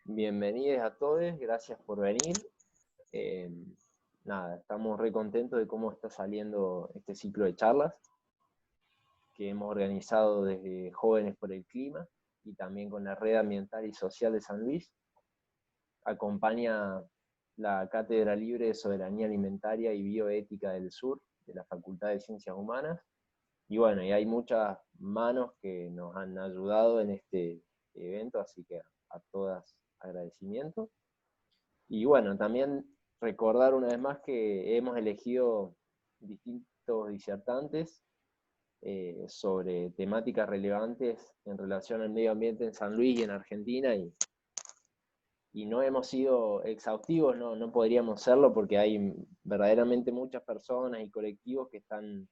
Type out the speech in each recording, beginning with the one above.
Bienvenidos a todos, gracias por venir. Eh, Nada, estamos re contentos de cómo está saliendo este ciclo de charlas que hemos organizado desde Jóvenes por el Clima y también con la Red Ambiental y Social de San Luis. Acompaña la Cátedra Libre de Soberanía Alimentaria y Bioética del Sur de la Facultad de Ciencias Humanas. Y bueno, y hay muchas manos que nos han ayudado en este evento, así que a todas agradecimiento. Y bueno, también recordar una vez más que hemos elegido distintos disertantes sobre temáticas relevantes en relación al medio ambiente en San Luis y en Argentina, y no hemos sido exhaustivos, no podríamos serlo porque hay verdaderamente muchas personas y colectivos que están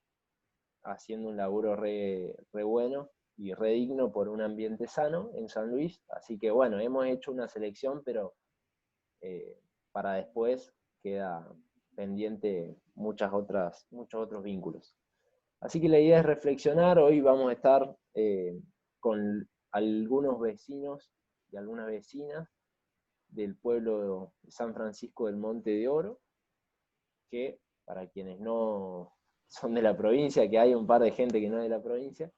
haciendo un laburo re bueno y re digno por un ambiente sano en San Luis. Así que bueno, hemos hecho una selección, pero eh, para después queda pendiente muchos otros vínculos. Así que la idea es reflexionar. Hoy vamos a estar con algunos vecinos y algunas vecinas del pueblo de San Francisco del Monte de Oro, que para quienes no son de la provincia, que hay un par de gente que no es de la provincia,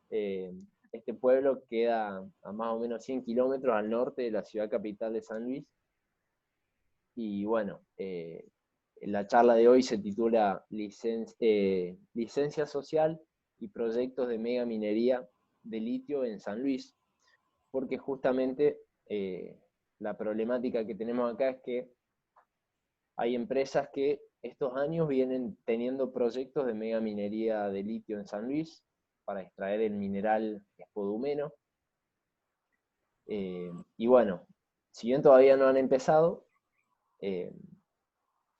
eh, este pueblo queda a más o menos 100 kilómetros al norte de la ciudad capital de San Luis. Y bueno, la charla de hoy se titula Licencia Social y Proyectos de Mega Minería de Litio en San Luis, porque justamente la problemática que tenemos acá es que hay empresas que estos años vienen teniendo proyectos de mega minería de litio en San Luis para extraer el mineral espodumeno. Y bueno, si bien todavía no han empezado, eh,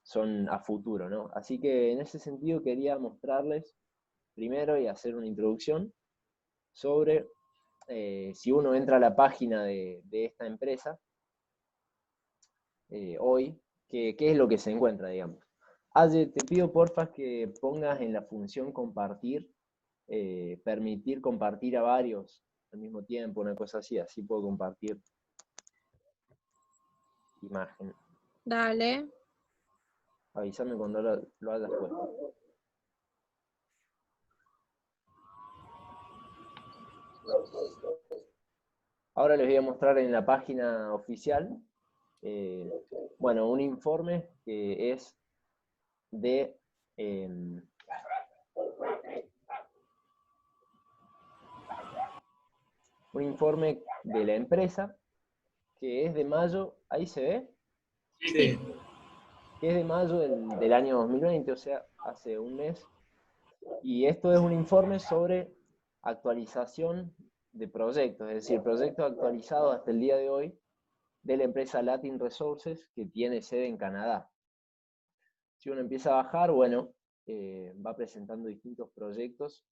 son a futuro, ¿no? Así que en ese sentido quería mostrarles primero y hacer una introducción sobre si uno entra a la página de esta empresa hoy, qué es lo que se encuentra, digamos. Aye, te pido porfa que pongas en la función compartir, permitir compartir a varios al mismo tiempo, una cosa así, así puedo compartir imagen. Dale. Avísame cuando lo hayas puesto. Ahora les voy a mostrar en la página oficial, eh, bueno, un informe que es de eh, un informe de la empresa que es de mayo, ahí se ve, Sí. que es de mayo del año 2020, o sea, hace un mes. Y esto es un informe sobre actualización de proyectos, es decir, proyectos actualizados hasta el día de hoy de la empresa Latin Resources, que tiene sede en Canadá. Si uno empieza a bajar, bueno, va presentando distintos proyectos.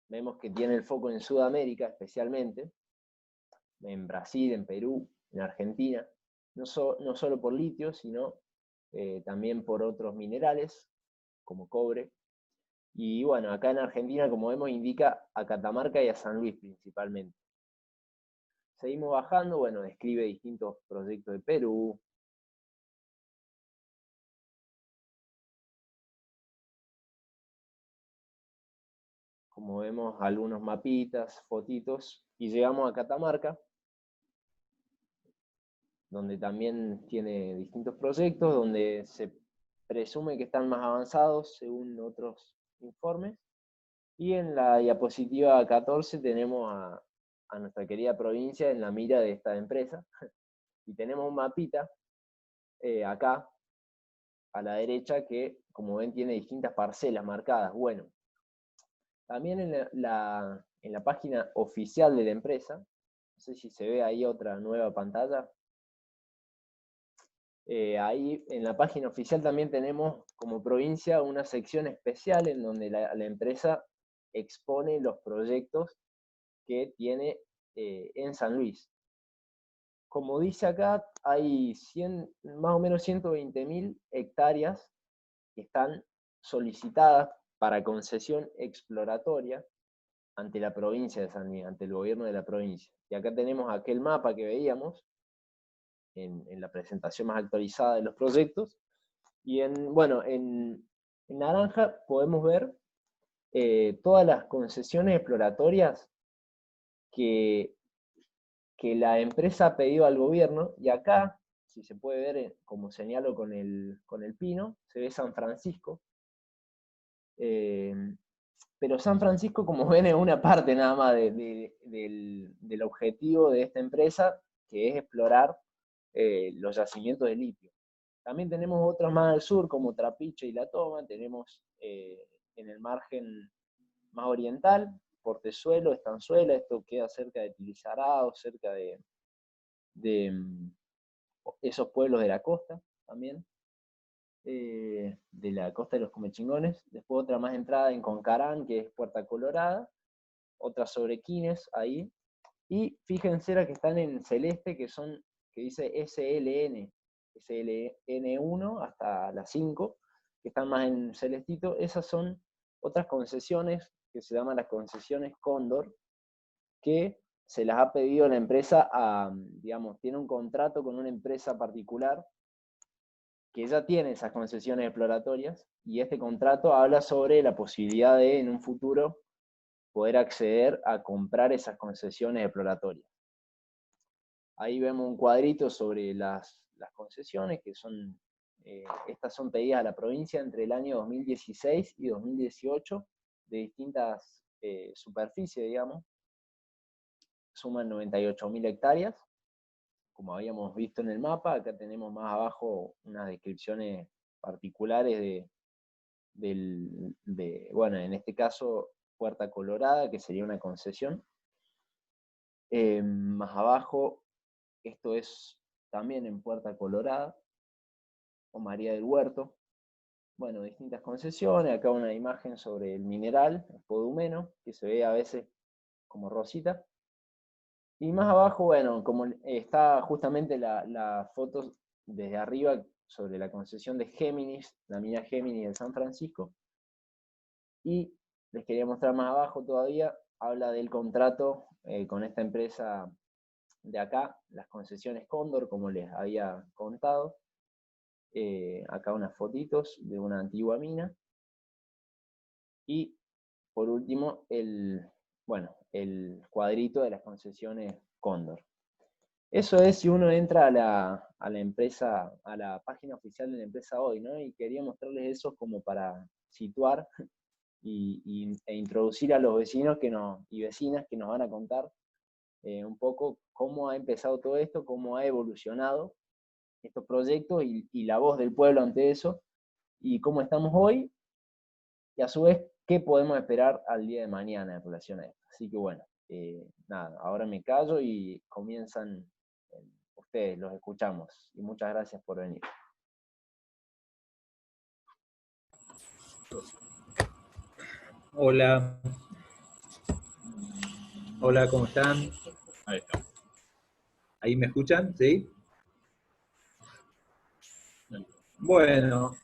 Vemos que tiene el foco en Sudamérica especialmente, en Brasil, en Perú, en Argentina, no solo por litio, sino también por otros minerales, como cobre. Y bueno, acá en Argentina, como vemos, indica a Catamarca y a San Luis principalmente. Seguimos bajando, bueno, describe distintos proyectos de Perú. Como vemos, algunos mapitas, fotitos, y llegamos a Catamarca, donde también tiene distintos proyectos, donde se presume que están más avanzados según otros informes. Y en la diapositiva 14 tenemos a nuestra querida provincia en la mira de esta empresa. Y tenemos un mapita acá a la derecha que, como ven, tiene distintas parcelas marcadas. Bueno, también en la página oficial de la empresa, no sé si se ve ahí otra nueva pantalla, ahí en la página oficial también tenemos como provincia una sección especial en donde la empresa expone los proyectos que tiene en San Luis. Como dice acá, hay más o menos 120.000 hectáreas que están solicitadas para concesión exploratoria ante la provincia de San Luis, ante el gobierno de la provincia. Y acá tenemos aquel mapa que veíamos, en la presentación más actualizada de los proyectos. Y en naranja podemos ver todas las concesiones exploratorias que la empresa ha pedido al gobierno, y acá, si se puede ver, como señalo con el pino, se ve San Francisco. Pero San Francisco, como ven, es una parte nada más del objetivo de esta empresa, que es explorar los yacimientos de litio. También tenemos otros más al sur, como Trapiche y La Toma. Tenemos en el margen más oriental, Portezuelo, Estanzuela, esto queda cerca de Tilizarado, cerca de esos pueblos de la costa también, de la costa de los Comechingones. Después otra más entrada en Concarán, que es Puerta Colorada, otra sobre Quines, ahí. Y fíjense las que están en celeste, que dice SLN1 hasta la 5, que están más en celestito. Esas son otras concesiones que se llaman las concesiones Cóndor, que se las ha pedido la empresa digamos, tiene un contrato con una empresa particular que ya tiene esas concesiones exploratorias, y este contrato habla sobre la posibilidad de, en un futuro, poder acceder a comprar esas concesiones exploratorias. Ahí vemos un cuadrito sobre las concesiones, que son, estas son pedidas a la provincia entre el año 2016 y 2018, de distintas superficies, digamos. Suman 98.000 hectáreas, como habíamos visto en el mapa. Acá tenemos más abajo unas descripciones particulares bueno, en este caso, Puerta Colorada, que sería una concesión. Más abajo, esto es también en Puerta Colorada, o María del Huerto. Bueno, distintas concesiones. Acá una imagen sobre el mineral, el podumeno, que se ve a veces como rosita. Y más abajo, bueno, como está justamente la foto desde arriba sobre la concesión de Géminis, la mina Géminis de San Francisco. Y les quería mostrar más abajo todavía, habla del contrato con esta empresa de acá, las concesiones Cóndor, como les había contado. Acá unas fotitos de una antigua mina. Y por último, el cuadrito de las concesiones Cóndor. Eso es si uno entra a la empresa, a la página oficial de la empresa hoy, ¿no? Y quería mostrarles eso como para situar e introducir a los vecinos y vecinas que nos van a contar un poco cómo ha empezado todo esto, cómo ha evolucionado estos proyectos y la voz del pueblo ante eso, y cómo estamos hoy, y a su vez qué podemos esperar al día de mañana en relación a esto. Así que bueno, nada, ahora me callo y comienzan ustedes, los escuchamos, y muchas gracias por venir. Hola. Hola, ¿cómo están? Ahí está. ¿Ahí me escuchan? ¿Sí? Bueno,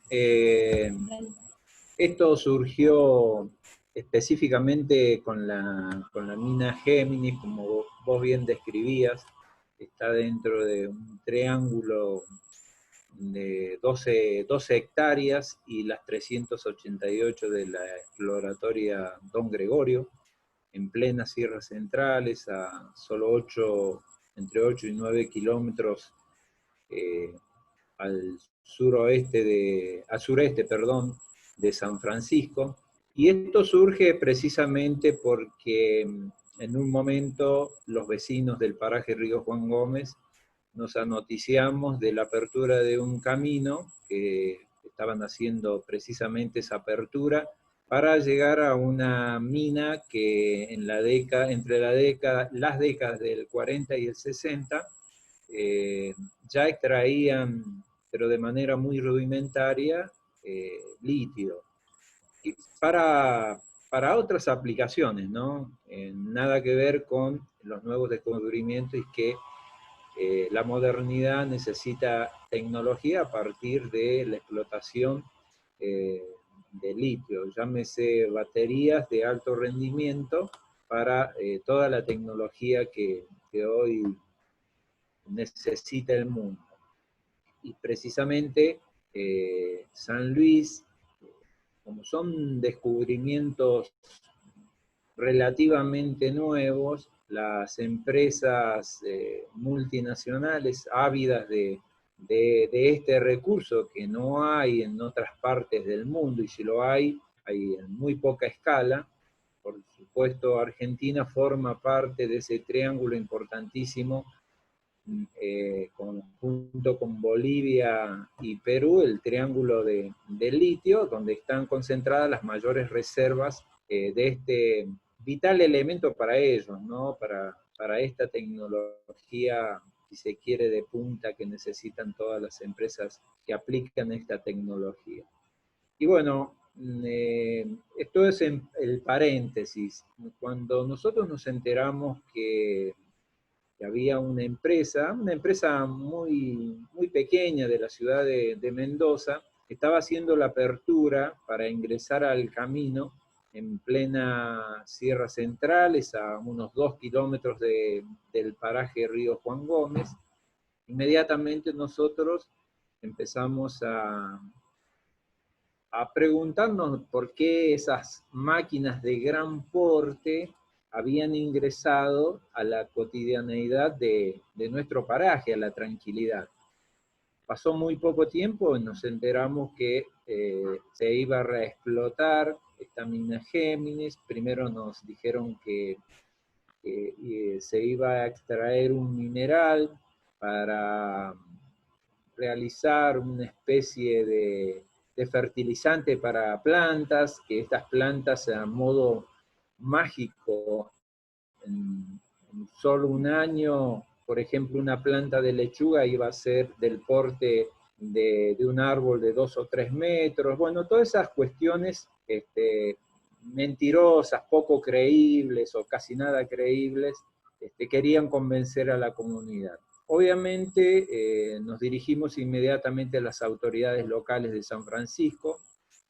esto surgió específicamente con la mina Géminis, como vos bien describías. Está dentro de un triángulo de 12 hectáreas y las 388 de la exploratoria Don Gregorio, en plenas sierras centrales, a solo entre 8 y 9 kilómetros al sureste de San Francisco. Y esto surge precisamente porque en un momento los vecinos del paraje Río Juan Gómez nos anoticiamos de la apertura de un camino, que estaban haciendo precisamente esa apertura, para llegar a una mina que entre las décadas del 40 y el 60 ya extraían, pero de manera muy rudimentaria, litio. Y para otras aplicaciones, ¿no? Nada que ver con los nuevos descubrimientos, y que la modernidad necesita tecnología a partir de la explotación de litio, llámese baterías de alto rendimiento para toda la tecnología que hoy necesita el mundo. y precisamente San Luis, como son descubrimientos relativamente nuevos, las empresas multinacionales ávidas de este recurso que no hay en otras partes del mundo, y si lo hay en muy poca escala. Por supuesto, Argentina forma parte de ese triángulo importantísimo, junto con Bolivia y Perú, el triángulo de litio, donde están concentradas las mayores reservas de este vital elemento para ellos, ¿no? Para esta tecnología, si se quiere, de punta que necesitan todas las empresas que aplican esta tecnología. Y bueno, esto es el paréntesis. Cuando nosotros nos enteramos que había una empresa muy, muy pequeña de la ciudad de Mendoza, que estaba haciendo la apertura para ingresar al camino en plena Sierra Centrales, a unos 2 kilómetros del paraje Río Juan Gómez. Inmediatamente nosotros empezamos a preguntarnos por qué esas máquinas de gran porte habían ingresado a la cotidianeidad de nuestro paraje, a la tranquilidad. Pasó muy poco tiempo y nos enteramos que se iba a reexplotar esta mina Géminis. Primero nos dijeron que se iba a extraer un mineral para realizar una especie de fertilizante para plantas, que estas plantas a modo mágico, en solo un año, por ejemplo, una planta de lechuga iba a ser del porte de un árbol de 2 o 3 metros. Bueno, todas esas cuestiones mentirosas, poco creíbles o casi nada creíbles, querían convencer a la comunidad. Obviamente nos dirigimos inmediatamente a las autoridades locales de San Francisco.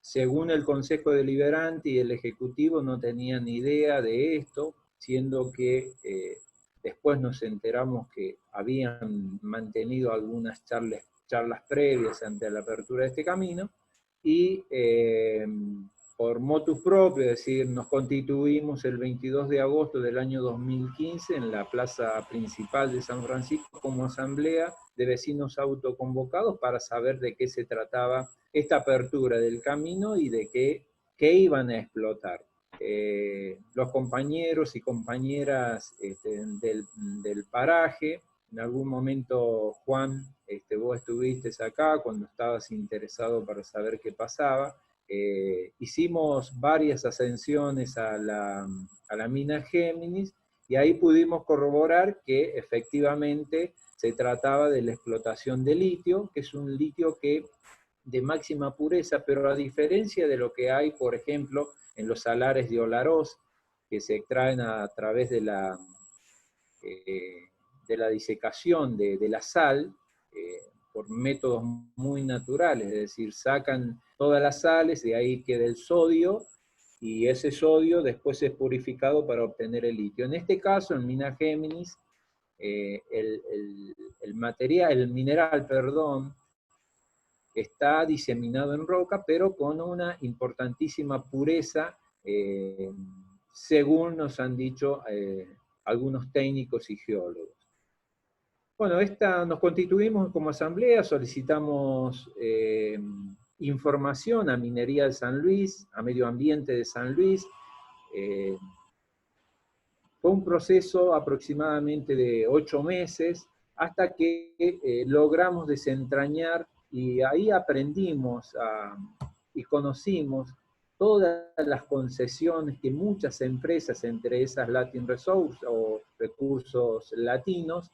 Según el Consejo Deliberante y el Ejecutivo no tenían ni idea de esto, siendo que después nos enteramos que habían mantenido algunas charlas previas ante la apertura de este camino, y por motus propio, es decir, nos constituimos el 22 de agosto del año 2015 en la plaza principal de San Francisco como asamblea de vecinos autoconvocados para saber de qué se trataba esta apertura del camino y de qué iban a explotar. Los compañeros y compañeras del paraje, en algún momento, Juan, vos estuviste acá cuando estabas interesado para saber qué pasaba. Hicimos varias ascensiones a la mina Géminis y ahí pudimos corroborar que efectivamente se trataba de la explotación de litio, que es un litio de máxima pureza, pero a diferencia de lo que hay, por ejemplo, en los salares de Olaroz, que se extraen a través de la disecación de la sal, por métodos muy naturales, es decir, sacan todas las sales, de ahí queda el sodio, y ese sodio después es purificado para obtener el litio. En este caso, en mina Géminis, el mineral, está diseminado en roca, pero con una importantísima pureza, según nos han dicho algunos técnicos y geólogos. Bueno, nos constituimos como asamblea, solicitamos información a Minería de San Luis, a Medio Ambiente de San Luis. Fue un proceso aproximadamente de 8 meses, hasta que logramos desentrañar, y ahí aprendimos y conocimos todas las concesiones que muchas empresas, entre esas Latin Resources o Recursos Latinos,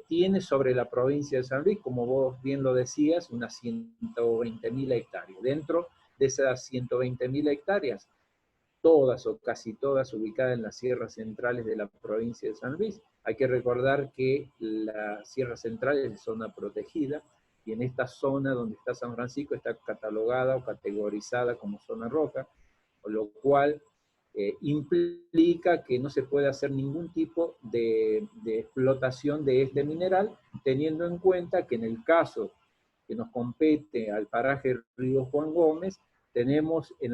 tiene sobre la provincia de San Luis, como vos bien lo decías, unas 120.000 hectáreas. Dentro de esas 120.000 hectáreas, todas o casi todas ubicadas en las sierras centrales de la provincia de San Luis. Hay que recordar que la Sierra Central es zona protegida, y en esta zona donde está San Francisco está catalogada o categorizada como zona roca, con lo cual implica que no se puede hacer ningún tipo de explotación de este mineral, teniendo en cuenta que en el caso que nos compete al paraje Río Juan Gómez, tenemos en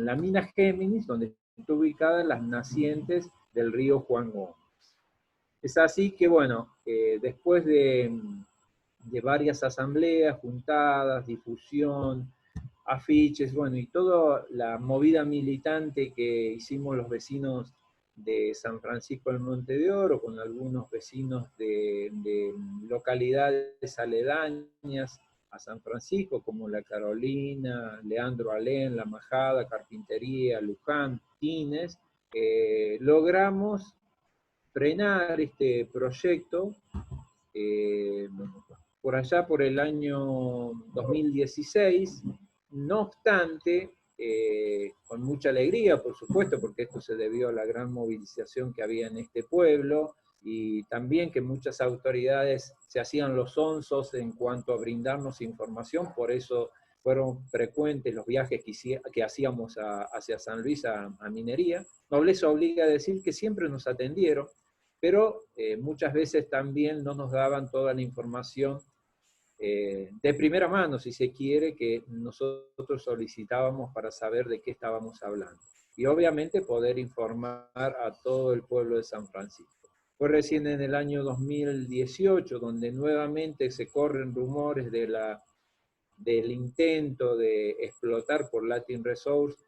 la mina Géminis, donde están ubicadas las nacientes del río Juan Gómez. Es así que, bueno, después de varias asambleas, juntadas, difusión, afiches, bueno, y toda la movida militante que hicimos los vecinos de San Francisco del Monte de Oro, con algunos vecinos de localidades aledañas a San Francisco, como La Carolina, Leandro Alén, La Majada, Carpintería, Luján, Tines, logramos frenar este proyecto por allá por el año 2016, no obstante, con mucha alegría, por supuesto, porque esto se debió a la gran movilización que había en este pueblo, y también que muchas autoridades se hacían los onzos en cuanto a brindarnos información, por eso fueron frecuentes los viajes que hacíamos hacia San Luis a minería. Nobleza obliga a decir que siempre nos atendieron, pero muchas veces también no nos daban toda la información de primera mano, si se quiere, que nosotros solicitábamos para saber de qué estábamos hablando. Y obviamente poder informar a todo el pueblo de San Francisco. Fue recién en el año 2018 donde nuevamente se corren rumores del intento de explotar por Latin Resource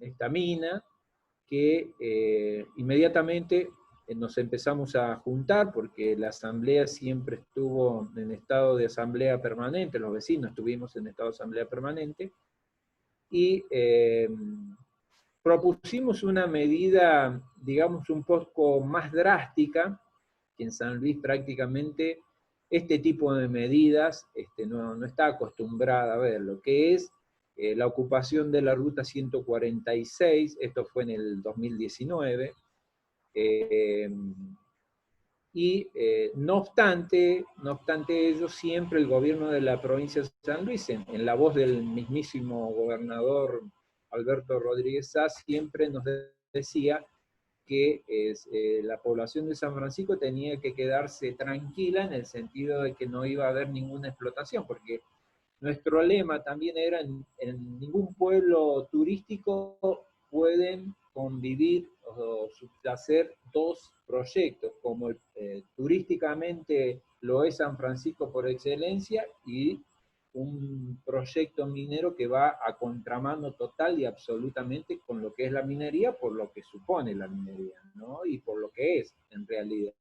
esta mina, que inmediatamente nos empezamos a juntar, porque la asamblea siempre estuvo en estado de asamblea permanente, los vecinos estuvimos en estado de asamblea permanente, y propusimos una medida, digamos, un poco más drástica, que en San Luis prácticamente este tipo de medidas no está acostumbrada a ver, lo que es la ocupación de la ruta 146, esto fue en el 2019, no obstante ello, siempre el gobierno de la provincia de San Luis, en la voz del mismísimo gobernador Alberto Rodríguez Sá, siempre nos decía que la población de San Francisco tenía que quedarse tranquila en el sentido de que no iba a haber ninguna explotación, porque nuestro lema también era en ningún pueblo turístico pueden convivir o subyacer dos proyectos, como turísticamente lo es San Francisco por excelencia, y un proyecto minero que va a contramano total y absolutamente con lo que es la minería, por lo que supone la minería, ¿no? Y por lo que es en realidad.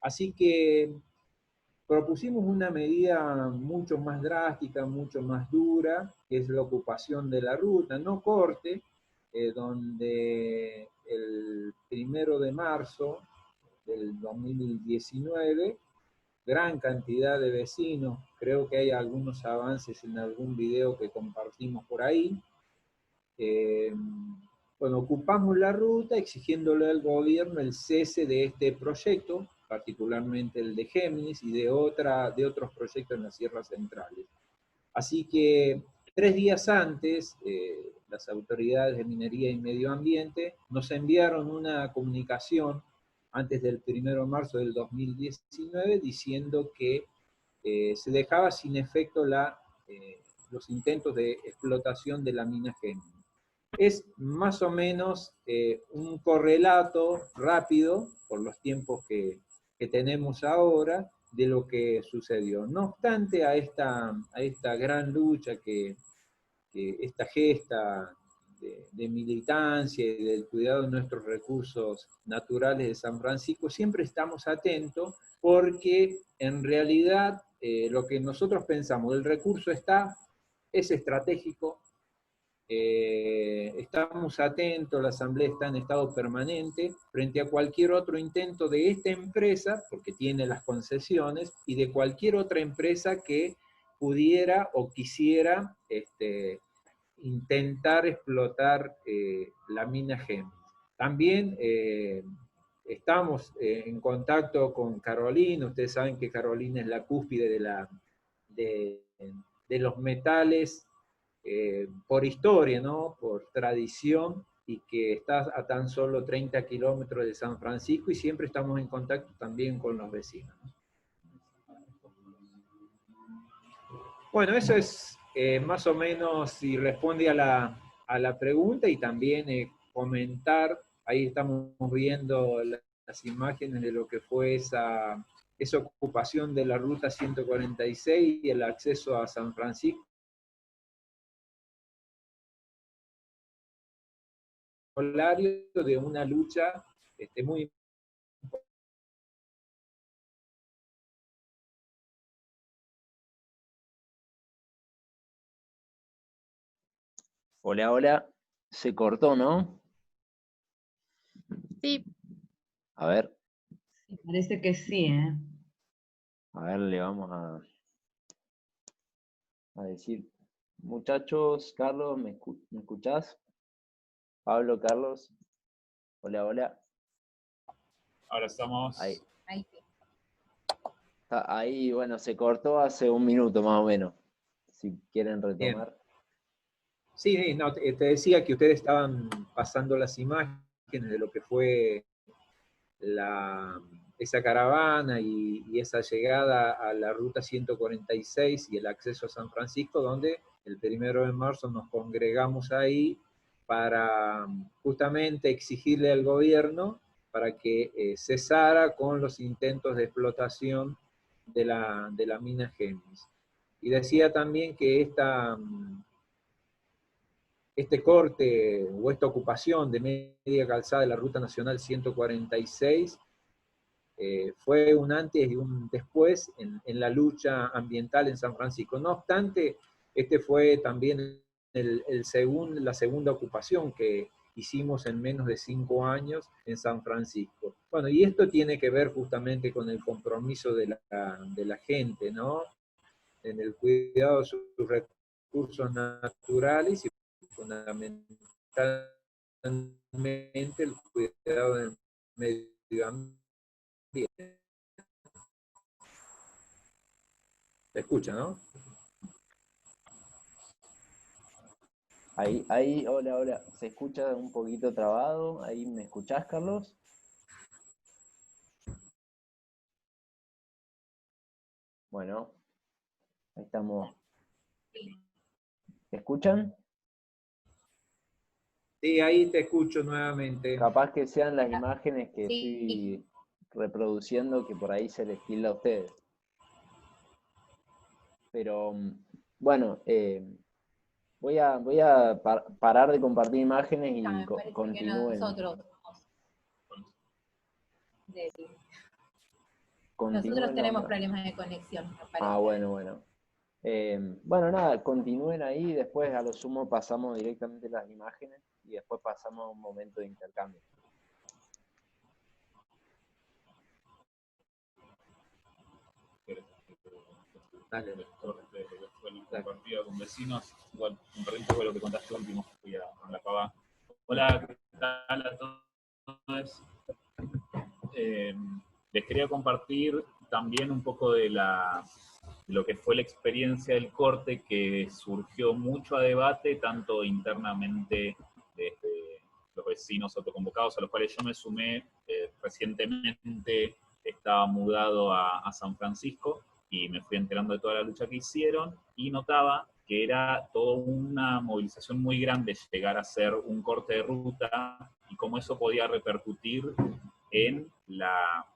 Así que propusimos una medida mucho más drástica, mucho más dura, que es la ocupación de la ruta, no corte, donde el 1 de marzo del 2019, gran cantidad de vecinos, creo que hay algunos avances en algún video que compartimos por ahí, bueno, ocupamos la ruta exigiéndole al gobierno el cese de este proyecto, particularmente el de Géminis y de otros proyectos en las sierras centrales. Así que 3 días antes, las autoridades de Minería y Medio Ambiente nos enviaron una comunicación antes del 1 de marzo del 2019 diciendo que se dejaba sin efecto los intentos de explotación de la mina Géminis. Es más o menos un correlato rápido, por los tiempos que tenemos ahora, de lo que sucedió. No obstante a esta gran lucha, esta gesta de militancia y del cuidado de nuestros recursos naturales de San Francisco, siempre estamos atentos, porque en realidad lo que nosotros pensamos, el recurso es estratégico. Estamos atentos, la Asamblea está en estado permanente frente a cualquier otro intento de esta empresa, porque tiene las concesiones, y de cualquier otra empresa que pudiera o quisiera intentar explotar la mina Géminis. También estamos en contacto con Carolina. Ustedes saben que Carolina es la cúspide de los metales por historia, ¿no? Por tradición, y que está a tan solo 30 kilómetros de San Francisco, y siempre estamos en contacto también con los vecinos. Bueno, eso es más o menos y responde a la pregunta, y también comentar, ahí estamos viendo las imágenes de lo que fue esa ocupación de la Ruta 146 y el acceso a San Francisco, de una lucha muy. Hola, hola. Se cortó, ¿no? Sí, A ver, Sí, parece que sí, ¿eh? le vamos a decir. Muchachos, Carlos, ¿me escuchás? Pablo, Carlos. Hola, hola. Ahora estamos. Ahí, Ahí sí. ahí, bueno, se cortó hace un minuto más o menos. Si quieren Bien. retomar. Sí, no, te decía que ustedes estaban pasando las imágenes de lo que fue esa caravana y esa llegada a la Ruta 146 y el acceso a San Francisco, donde el 1 de marzo nos congregamos ahí para justamente exigirle al gobierno para que cesara con los intentos de explotación de la mina Géminis. Y decía también que este corte o esta ocupación de media calzada de la Ruta Nacional 146 fue un antes y un después en la lucha ambiental en San Francisco. No obstante, este fue también la segunda ocupación que hicimos en menos de 5 años en San Francisco. Bueno, y esto tiene que ver justamente con el compromiso de la gente, ¿no? En el cuidado de sus recursos naturales y fundamentalmente el cuidado del medio ambiente. Se escucha, ¿no? Ahí, hola, hola. Se escucha un poquito trabado. Ahí, ¿me escuchás, Carlos? Bueno, ahí estamos. ¿Me escuchan? Sí, ahí te escucho nuevamente. Capaz que sean las imágenes que Sí. estoy reproduciendo que por ahí se les tilda a ustedes. Pero bueno, voy a parar de compartir imágenes y Me parece que continúen. nosotros Continúen tenemos nomás. problemas de conexión, me parece. Ah, bueno, bueno. Bueno, nada, continúen ahí, después a lo sumo pasamos directamente las imágenes y después pasamos a un momento de intercambio. Dale. Bueno, compartida con vecinos, igual un poco de lo que contaste último, voy a la pava. Hola, ¿qué tal a todos? Les quería compartir también un poco de lo que fue la experiencia del corte, que surgió mucho a debate, tanto internamente desde los vecinos autoconvocados, a los cuales yo me sumé recientemente. Estaba mudado a San Francisco y me fui enterando de toda la lucha que hicieron y notaba que era toda una movilización muy grande llegar a hacer un corte de ruta y cómo eso podía repercutir en la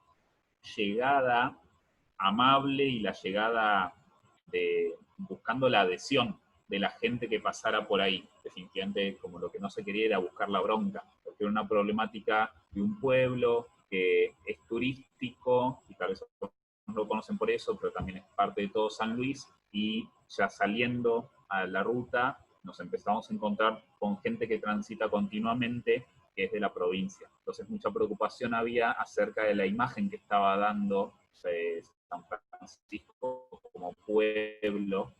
llegada amable y la llegada de buscando la adhesión de la gente que pasara por ahí. Definitivamente, como lo que no se quería era buscar la bronca, porque era una problemática de un pueblo que es turístico, y tal vez no lo conocen por eso, pero también es parte de todo San Luis, y ya saliendo a la ruta nos empezamos a encontrar con gente que transita continuamente, que es de la provincia. Entonces mucha preocupación había acerca de la imagen que estaba dando San Francisco como pueblo,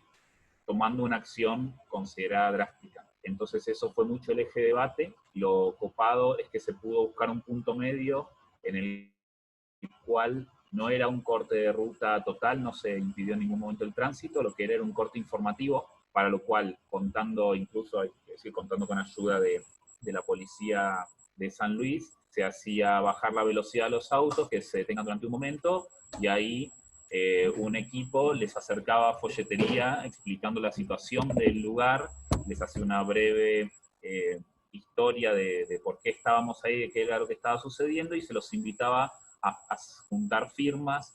tomando una acción considerada drástica. Entonces eso fue mucho el eje de debate. Lo copado es que se pudo buscar un punto medio en el cual no era un corte de ruta total, no se impidió en ningún momento el tránsito, lo que era un corte informativo, para lo cual, contando incluso, hay que decir, contando con ayuda de la policía de San Luis, se hacía bajar la velocidad de los autos, que se detengan durante un momento, y ahí un equipo les acercaba folletería explicando la situación del lugar, les hacía una breve historia de por qué estábamos ahí, de qué era lo que estaba sucediendo, y se los invitaba a juntar firmas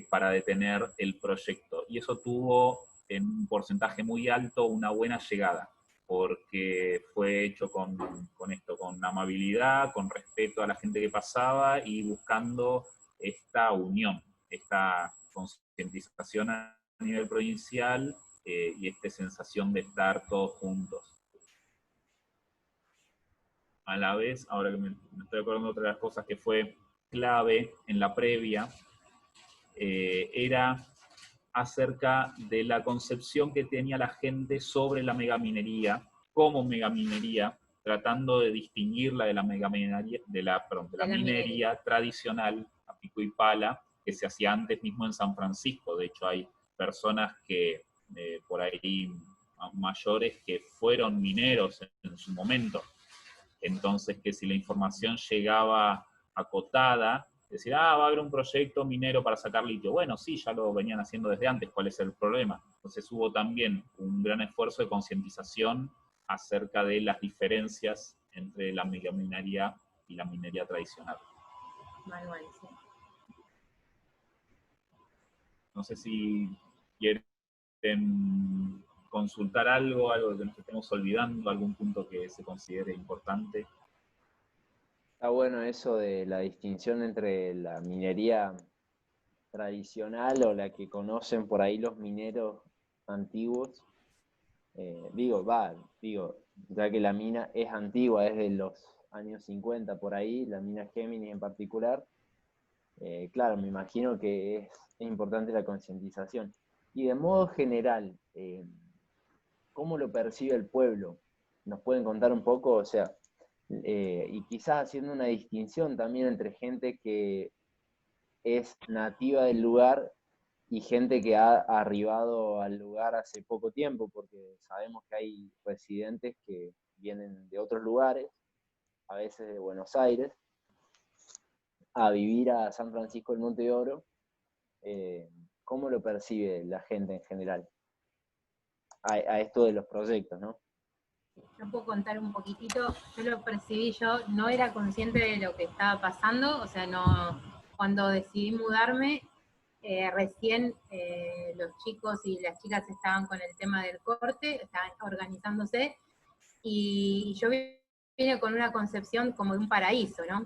para detener el proyecto. Y eso tuvo en un porcentaje muy alto una buena llegada, porque fue hecho con esto, con amabilidad, con respeto a la gente que pasaba y buscando esta unión, esta concientización a nivel provincial y esta sensación de estar todos juntos. A la vez, ahora que me estoy acordando de otra de las cosas que fue clave en la previa, era acerca de la concepción que tenía la gente sobre la megaminería, como megaminería, tratando de distinguirla de la megaminería, de la minería tradicional, a pico y pala, que se hacía antes mismo en San Francisco. De hecho, hay personas que por ahí mayores que fueron mineros en su momento. Entonces, que si la información llegaba acotada, decir, va a haber un proyecto minero para sacar litio. Bueno, sí, ya lo venían haciendo desde antes, ¿cuál es el problema? Entonces hubo también un gran esfuerzo de concientización acerca de las diferencias entre la megaminería y la minería tradicional. Manual, sí. No sé si quieren consultar algo que nos estemos olvidando, algún punto que se considere importante. Está bueno eso de la distinción entre la minería tradicional o la que conocen por ahí los mineros antiguos. Ya que la mina es antigua, es de los años 50 por ahí, la mina Géminis en particular. Claro, me imagino que es importante la concientización. Y de modo general, ¿cómo lo percibe el pueblo? ¿Nos pueden contar un poco? O sea, y quizás haciendo una distinción también entre gente que es nativa del lugar y gente que ha arribado al lugar hace poco tiempo, porque sabemos que hay residentes que vienen de otros lugares, a veces de Buenos Aires, a vivir a San Francisco del Monte de Oro. ¿Cómo lo percibe la gente en general a esto de los proyectos, ¿no? Yo puedo contar un poquitito. Yo lo percibí, yo no era consciente de lo que estaba pasando, o sea, no, cuando decidí mudarme, recién los chicos y las chicas estaban con el tema del corte, estaban organizándose, y yo vine con una concepción como de un paraíso, ¿no?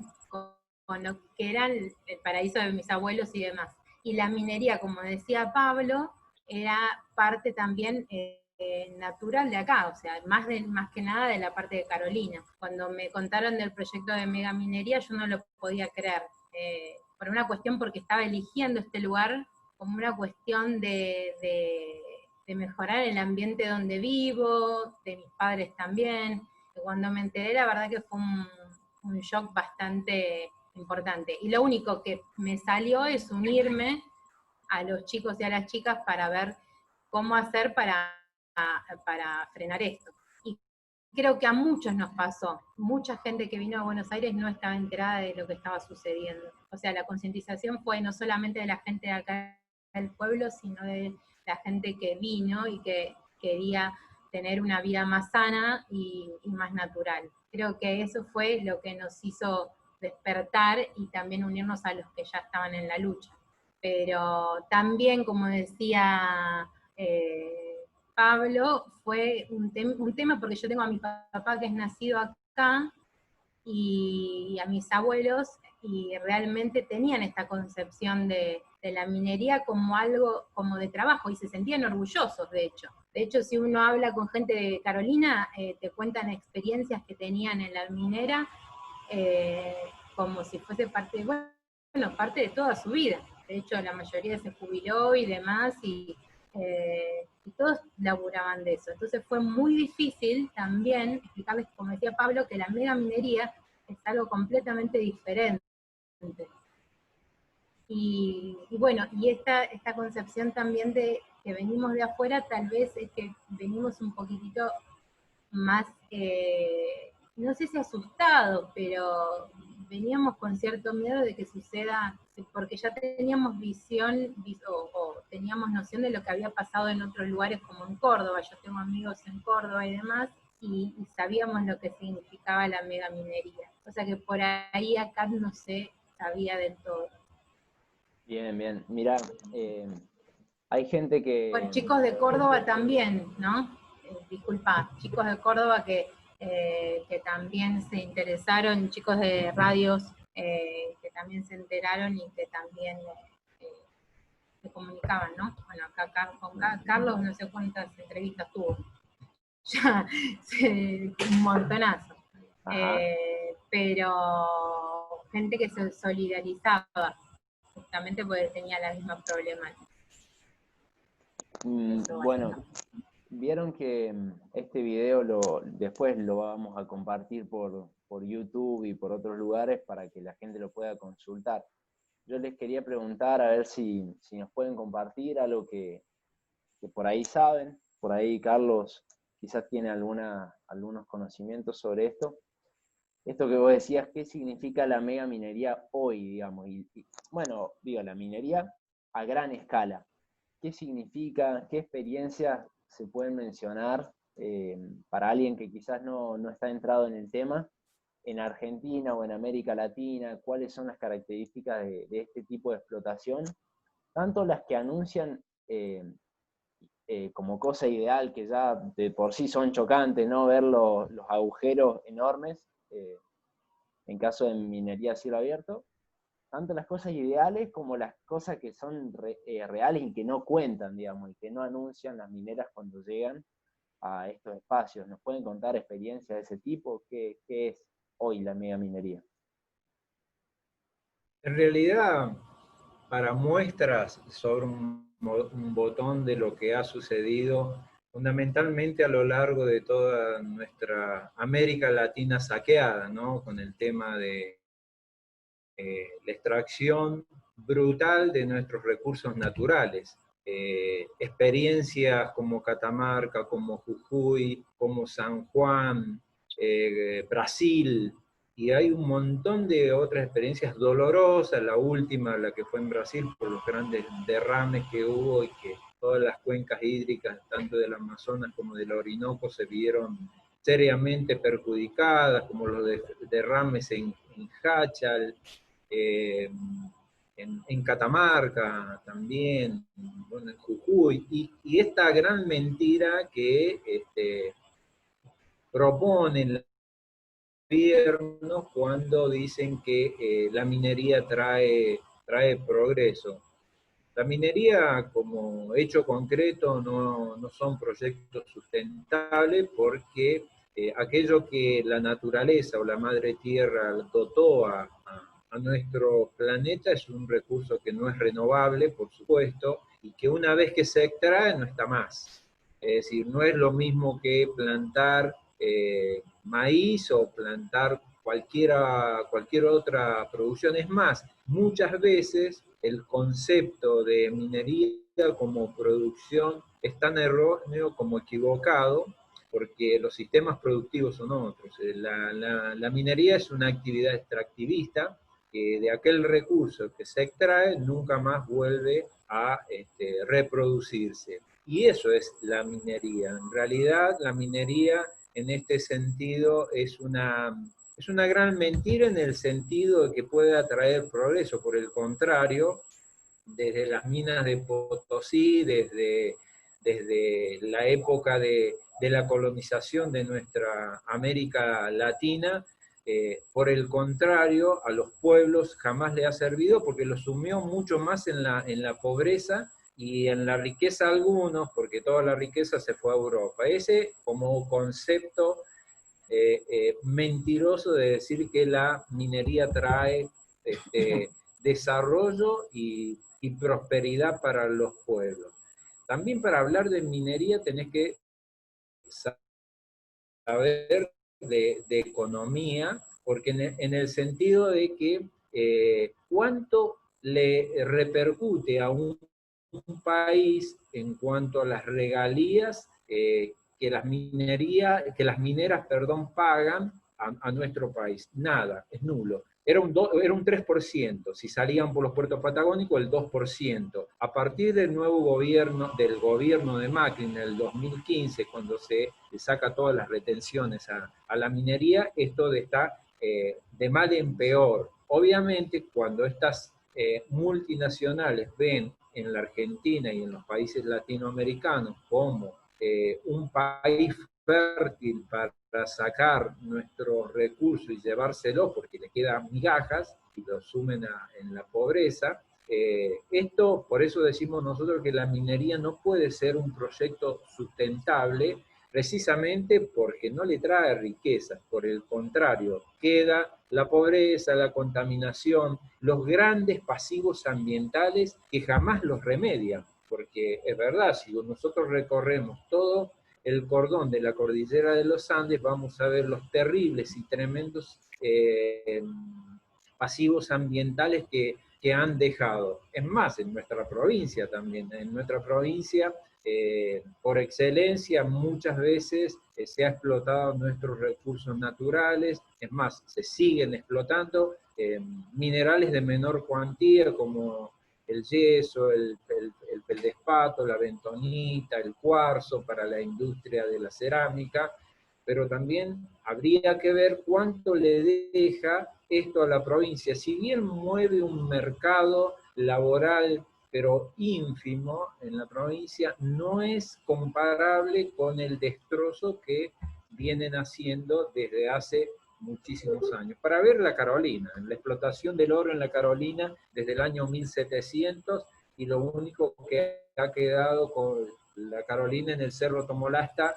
Con lo que era el paraíso de mis abuelos y demás. Y la minería, como decía Pablo, era parte también natural de acá, o sea, más que nada de la parte de Carolina. Cuando me contaron del proyecto de megaminería, yo no lo podía creer, por una cuestión porque estaba eligiendo este lugar como una cuestión de mejorar el ambiente donde vivo, de mis padres también. Cuando me enteré, la verdad que fue un shock bastante importante. Y lo único que me salió es unirme a los chicos y a las chicas para ver cómo hacer para frenar esto. Y creo que a muchos nos pasó. Mucha gente que vino a Buenos Aires no estaba enterada de lo que estaba sucediendo. O sea, la concientización fue no solamente de la gente de acá del pueblo, sino de la gente que vino y que quería tener una vida más sana y más natural. Creo que eso fue lo que nos hizo despertar y también unirnos a los que ya estaban en la lucha. Pero también, como decía Pablo, fue un tema porque yo tengo a mi papá que es nacido acá y a mis abuelos, y realmente tenían esta concepción de la minería como algo como de trabajo, y se sentían orgullosos, de hecho. De hecho, si uno habla con gente de Carolina, te cuentan experiencias que tenían en la minera, como si fuese parte de toda su vida. De hecho, la mayoría se jubiló y demás, y todos laburaban de eso. Entonces fue muy difícil también explicarles, como decía Pablo, que la megaminería es algo completamente diferente. Y bueno, y esta concepción también de que venimos de afuera, tal vez es que venimos un poquitito más, no sé si asustados, pero veníamos con cierto miedo de que suceda, porque ya teníamos visión o teníamos noción de lo que había pasado en otros lugares como en Córdoba. Yo tengo amigos en Córdoba y demás, y sabíamos lo que significaba la megaminería. O sea que por ahí acá no se sabía del todo. Bien, bien. Mira, hay gente que... Bueno, chicos de Córdoba también, ¿no? Disculpa, chicos de Córdoba que también se interesaron, chicos de radios que también se enteraron y que también se comunicaban, ¿no? Bueno, acá con Carlos no sé cuántas entrevistas tuvo, ya un montonazo. Pero gente que se solidarizaba, justamente porque tenía la misma problemática. Bueno, vieron que este video después lo vamos a compartir por YouTube y por otros lugares para que la gente lo pueda consultar. Yo les quería preguntar a ver si nos pueden compartir algo que por ahí saben. Por ahí Carlos quizás tiene algunos conocimientos sobre esto. Esto que vos decías, ¿qué significa la mega minería hoy, digamos? Bueno, digo, la minería a gran escala. ¿Qué significa? ¿Qué experiencias se pueden mencionar para alguien que quizás no está entrado en el tema? En Argentina o en América Latina, ¿cuáles son las características de este tipo de explotación? Tanto las que anuncian como cosa ideal, que ya de por sí son chocantes, ¿no? Ver los agujeros enormes, en caso de minería a cielo abierto, tanto las cosas ideales como las cosas que son reales y que no cuentan, digamos, y que no anuncian las mineras cuando llegan a estos espacios. ¿Nos pueden contar experiencias de ese tipo? ¿Qué es hoy la megaminería? En realidad, para muestras sobre un botón de lo que ha sucedido fundamentalmente a lo largo de toda nuestra América Latina saqueada, ¿no? Con el tema de la extracción brutal de nuestros recursos naturales. Experiencias como Catamarca, como Jujuy, como San Juan, Brasil, y hay un montón de otras experiencias dolorosas, la última, la que fue en Brasil, por los grandes derrames que hubo y que todas las cuencas hídricas, tanto del Amazonas como del Orinoco, se vieron seriamente perjudicadas, como los derrames en Jáchal, en Catamarca también, bueno, en Jujuy, y esta gran mentira que proponen los gobiernos cuando dicen que la minería trae progreso. La minería como hecho concreto no son proyectos sustentables porque aquello que la naturaleza o la madre tierra dotó a nuestro planeta es un recurso que no es renovable, por supuesto, y que una vez que se extrae no está más. Es decir, no es lo mismo que plantar maíz o plantar cualquier otra producción. Es más, muchas veces el concepto de minería como producción es tan erróneo como equivocado, porque los sistemas productivos son otros. La minería es una actividad extractivista que de aquel recurso que se extrae nunca más vuelve a reproducirse. Y eso es la minería. En realidad, la minería en este sentido es una gran mentira en el sentido de que puede atraer progreso. Por el contrario, desde las minas de Potosí, desde la época de la colonización de nuestra América Latina, por el contrario, a los pueblos jamás le ha servido porque los sumió mucho más en la pobreza y en la riqueza algunos, porque toda la riqueza se fue a Europa. Ese como concepto mentiroso de decir que la minería trae desarrollo y prosperidad para los pueblos. También para hablar de minería tenés que saber de economía, porque en el sentido de que cuánto le repercute a un país en cuanto a las regalías que las mineras pagan a nuestro país. Nada, es nulo. era un 3%, si salían por los puertos patagónicos el 2%. A partir del nuevo gobierno, del gobierno de Macri en el 2015, cuando se saca todas las retenciones a la minería, esto está de mal en peor. Obviamente, cuando estas multinacionales ven en la Argentina y en los países latinoamericanos como un país fértil para sacar nuestros recursos y llevárselos porque le quedan migajas y los sumen en la pobreza. Esto, por eso decimos nosotros que la minería no puede ser un proyecto sustentable, precisamente porque no le trae riquezas, por el contrario, queda la pobreza, la contaminación, los grandes pasivos ambientales que jamás los remedian, porque es verdad, si nosotros recorremos todo el cordón de la cordillera de los Andes, vamos a ver los terribles y tremendos pasivos ambientales que han dejado. Es más, en nuestra provincia también, en nuestra provincia, por excelencia, muchas veces se ha explotado nuestros recursos naturales, es más, se siguen explotando minerales de menor cuantía como el yeso, el feldespato, la bentonita, el cuarzo para la industria de la cerámica, pero también habría que ver cuánto le deja esto a la provincia. Si bien mueve un mercado laboral, pero ínfimo en la provincia, no es comparable con el destrozo que vienen haciendo desde hace muchísimos años. Para ver la Carolina, la explotación del oro en la Carolina desde el año 1700, y lo único que ha quedado con la Carolina en el Cerro Tomolasta,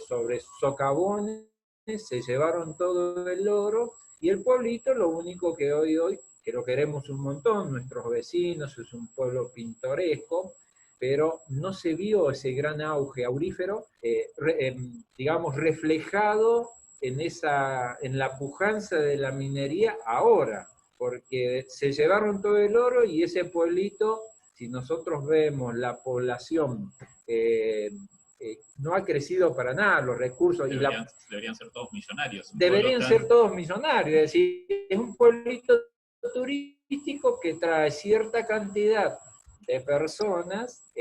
sobre socavones, se llevaron todo el oro, y el pueblito, lo único que hoy, que lo queremos un montón, nuestros vecinos, es un pueblo pintoresco, pero no se vio ese gran auge aurífero, digamos, reflejado en la pujanza de la minería ahora, porque se llevaron todo el oro y ese pueblito, si nosotros vemos la población, no ha crecido para nada, los recursos. Deberían ser todos millonarios. Deberían ser todos millonarios, es decir, es un pueblito turístico que trae cierta cantidad de personas,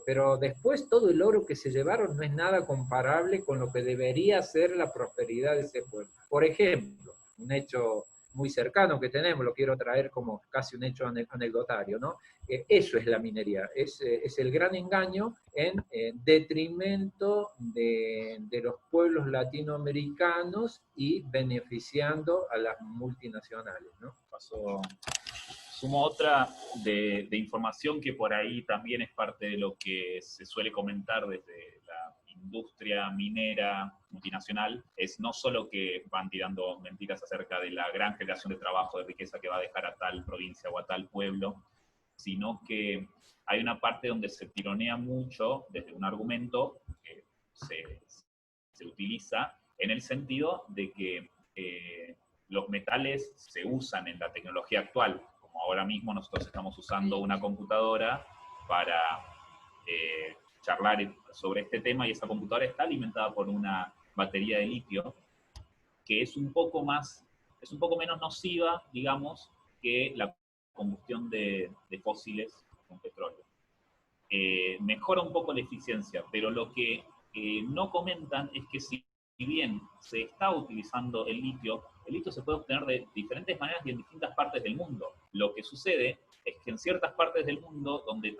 pero después todo el oro que se llevaron no es nada comparable con lo que debería ser la prosperidad de ese pueblo. Por ejemplo, un hecho muy cercano que tenemos, lo quiero traer como casi un hecho anecdotario, ¿no? Eso es la minería, es el gran engaño en detrimento de los pueblos latinoamericanos y beneficiando a las multinacionales, ¿no? Sumo otra de información que por ahí también es parte de lo que se suele comentar desde la industria minera multinacional, es no solo que van tirando mentiras acerca de la gran generación de trabajo, de riqueza que va a dejar a tal provincia o a tal pueblo, sino que hay una parte donde se tironea mucho desde un argumento que se utiliza en el sentido de que los metales se usan en la tecnología actual, como ahora mismo nosotros estamos usando una computadora para charlar sobre este tema, y esa computadora está alimentada por una batería de litio que es un poco menos nociva, digamos, que la combustión de fósiles con petróleo. Mejora un poco la eficiencia, pero lo que no comentan es que si bien se está utilizando el litio se puede obtener de diferentes maneras y en distintas partes del mundo. Lo que sucede es que en ciertas partes del mundo donde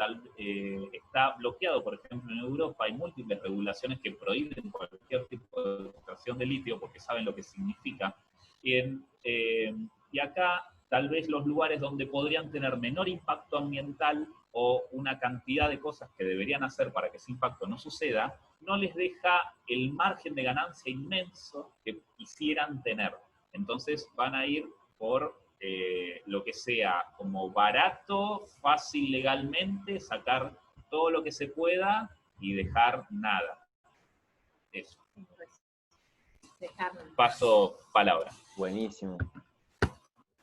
está bloqueado, por ejemplo en Europa, hay múltiples regulaciones que prohíben cualquier tipo de extracción de litio porque saben lo que significa. Y acá tal vez los lugares donde podrían tener menor impacto ambiental o una cantidad de cosas que deberían hacer para que ese impacto no suceda, no les deja el margen de ganancia inmenso que quisieran tener. Entonces van a ir por lo que sea como barato, fácil legalmente, sacar todo lo que se pueda y dejar nada. Eso. Paso palabra. Buenísimo.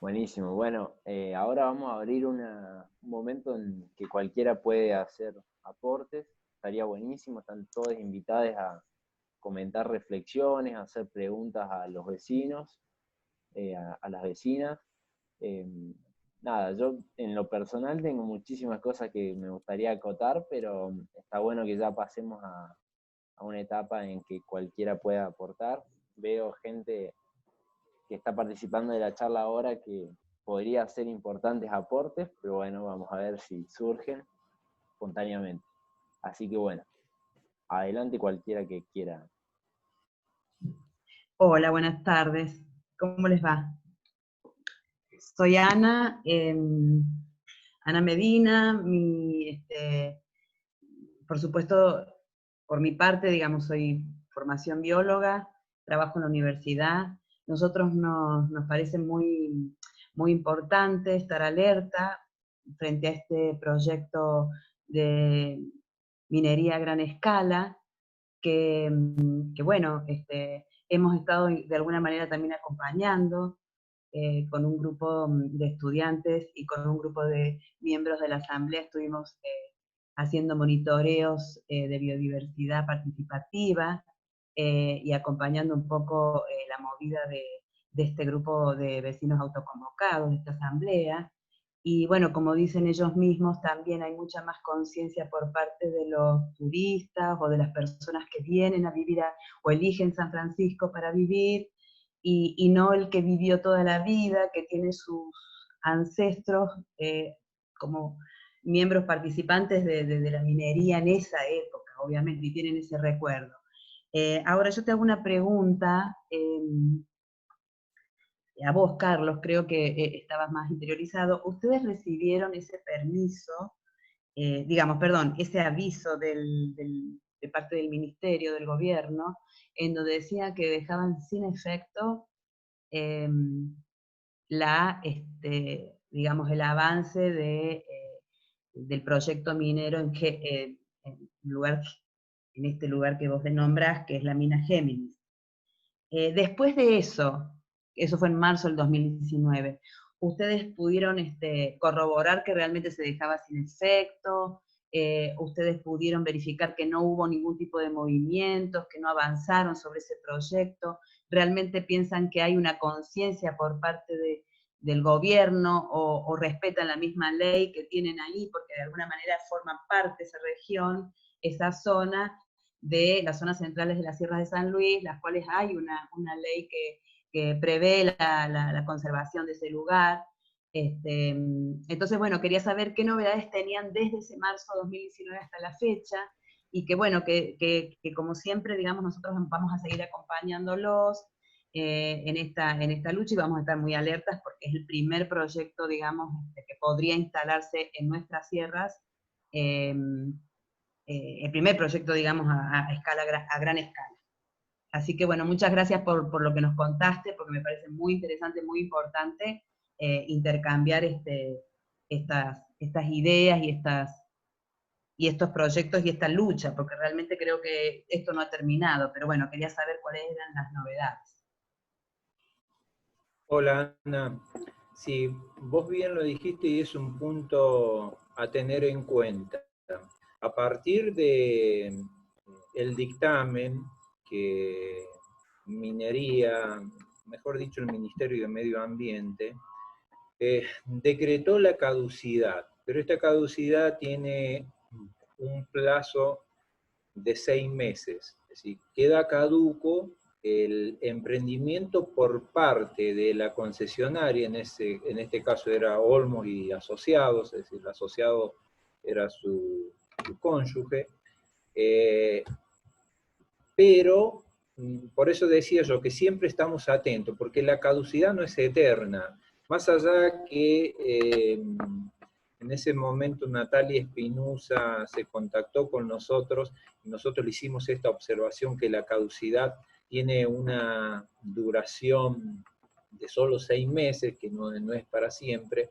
Buenísimo. Bueno, ahora vamos a abrir un momento en que cualquiera puede hacer aportes. Estaría buenísimo, están todos invitados a comentar reflexiones, a hacer preguntas a los vecinos, a las vecinas. Nada, yo en lo personal tengo muchísimas cosas que me gustaría acotar, pero está bueno que ya pasemos a una etapa en que cualquiera pueda aportar. Veo gente que está participando de la charla ahora que podría hacer importantes aportes, pero bueno, vamos a ver si surgen espontáneamente. Así que bueno, adelante cualquiera que quiera. Hola, buenas tardes. ¿Cómo les va? Soy Ana, Ana Medina. Por supuesto, por mi parte, digamos, soy formación bióloga, trabajo en la universidad. Nosotros nos parece muy, muy importante estar alerta frente a este proyecto de minería a gran escala, que bueno, hemos estado de alguna manera también acompañando con un grupo de estudiantes y con un grupo de miembros de la asamblea. Estuvimos haciendo monitoreos de biodiversidad participativa y acompañando un poco la movida de este grupo de vecinos autoconvocados, de esta asamblea. Y bueno, como dicen ellos mismos, también hay mucha más conciencia por parte de los turistas o de las personas que vienen a vivir o eligen San Francisco para vivir, y no el que vivió toda la vida, que tiene sus ancestros como miembros participantes de la minería en esa época, obviamente, y tienen ese recuerdo. Ahora yo te hago una pregunta, a vos, Carlos, creo que estabas más interiorizado. ¿Ustedes recibieron ese permiso, digamos, perdón, ese aviso de parte del Ministerio, del Gobierno, en donde decía que dejaban sin efecto digamos, el avance del proyecto minero en este lugar que vos nombrás, que es la mina Géminis? Después de eso fue en marzo del 2019, ¿ustedes pudieron corroborar que realmente se dejaba sin efecto? ¿Ustedes pudieron verificar que no hubo ningún tipo de movimientos, que no avanzaron sobre ese proyecto? ¿Realmente piensan que hay una conciencia por parte del gobierno o respetan la misma ley que tienen ahí, porque de alguna manera forman parte de esa región, esa zona, de las zonas centrales de las sierras de San Luis, las cuales hay una ley que prevé la conservación de ese lugar? Entonces, bueno, quería saber qué novedades tenían desde ese marzo de 2019 hasta la fecha, y que bueno, que como siempre, digamos, nosotros vamos a seguir acompañándolos en esta lucha, y vamos a estar muy alertas porque es el primer proyecto, digamos, que podría instalarse en nuestras sierras, el primer proyecto, digamos, a gran escala. Así que bueno, muchas gracias por lo que nos contaste, porque me parece muy interesante, muy importante intercambiar estas ideas y estos proyectos y esta lucha, porque realmente creo que esto no ha terminado, pero bueno, quería saber cuáles eran las novedades. Hola, Ana. Sí, vos bien lo dijiste y es un punto a tener en cuenta. A partir de el dictamen que Minería, mejor dicho el Ministerio de Medio Ambiente, decretó la caducidad, pero esta caducidad tiene un plazo de 6 meses, es decir, queda caduco el emprendimiento por parte de la concesionaria, en este caso era Olmos y Asociados, es decir, el asociado era su cónyuge, pero por eso decía yo que siempre estamos atentos, porque la caducidad no es eterna, más allá que en ese momento Natalia Espinosa se contactó con nosotros, y nosotros le hicimos esta observación que la caducidad tiene una duración de solo 6 meses, que no es para siempre.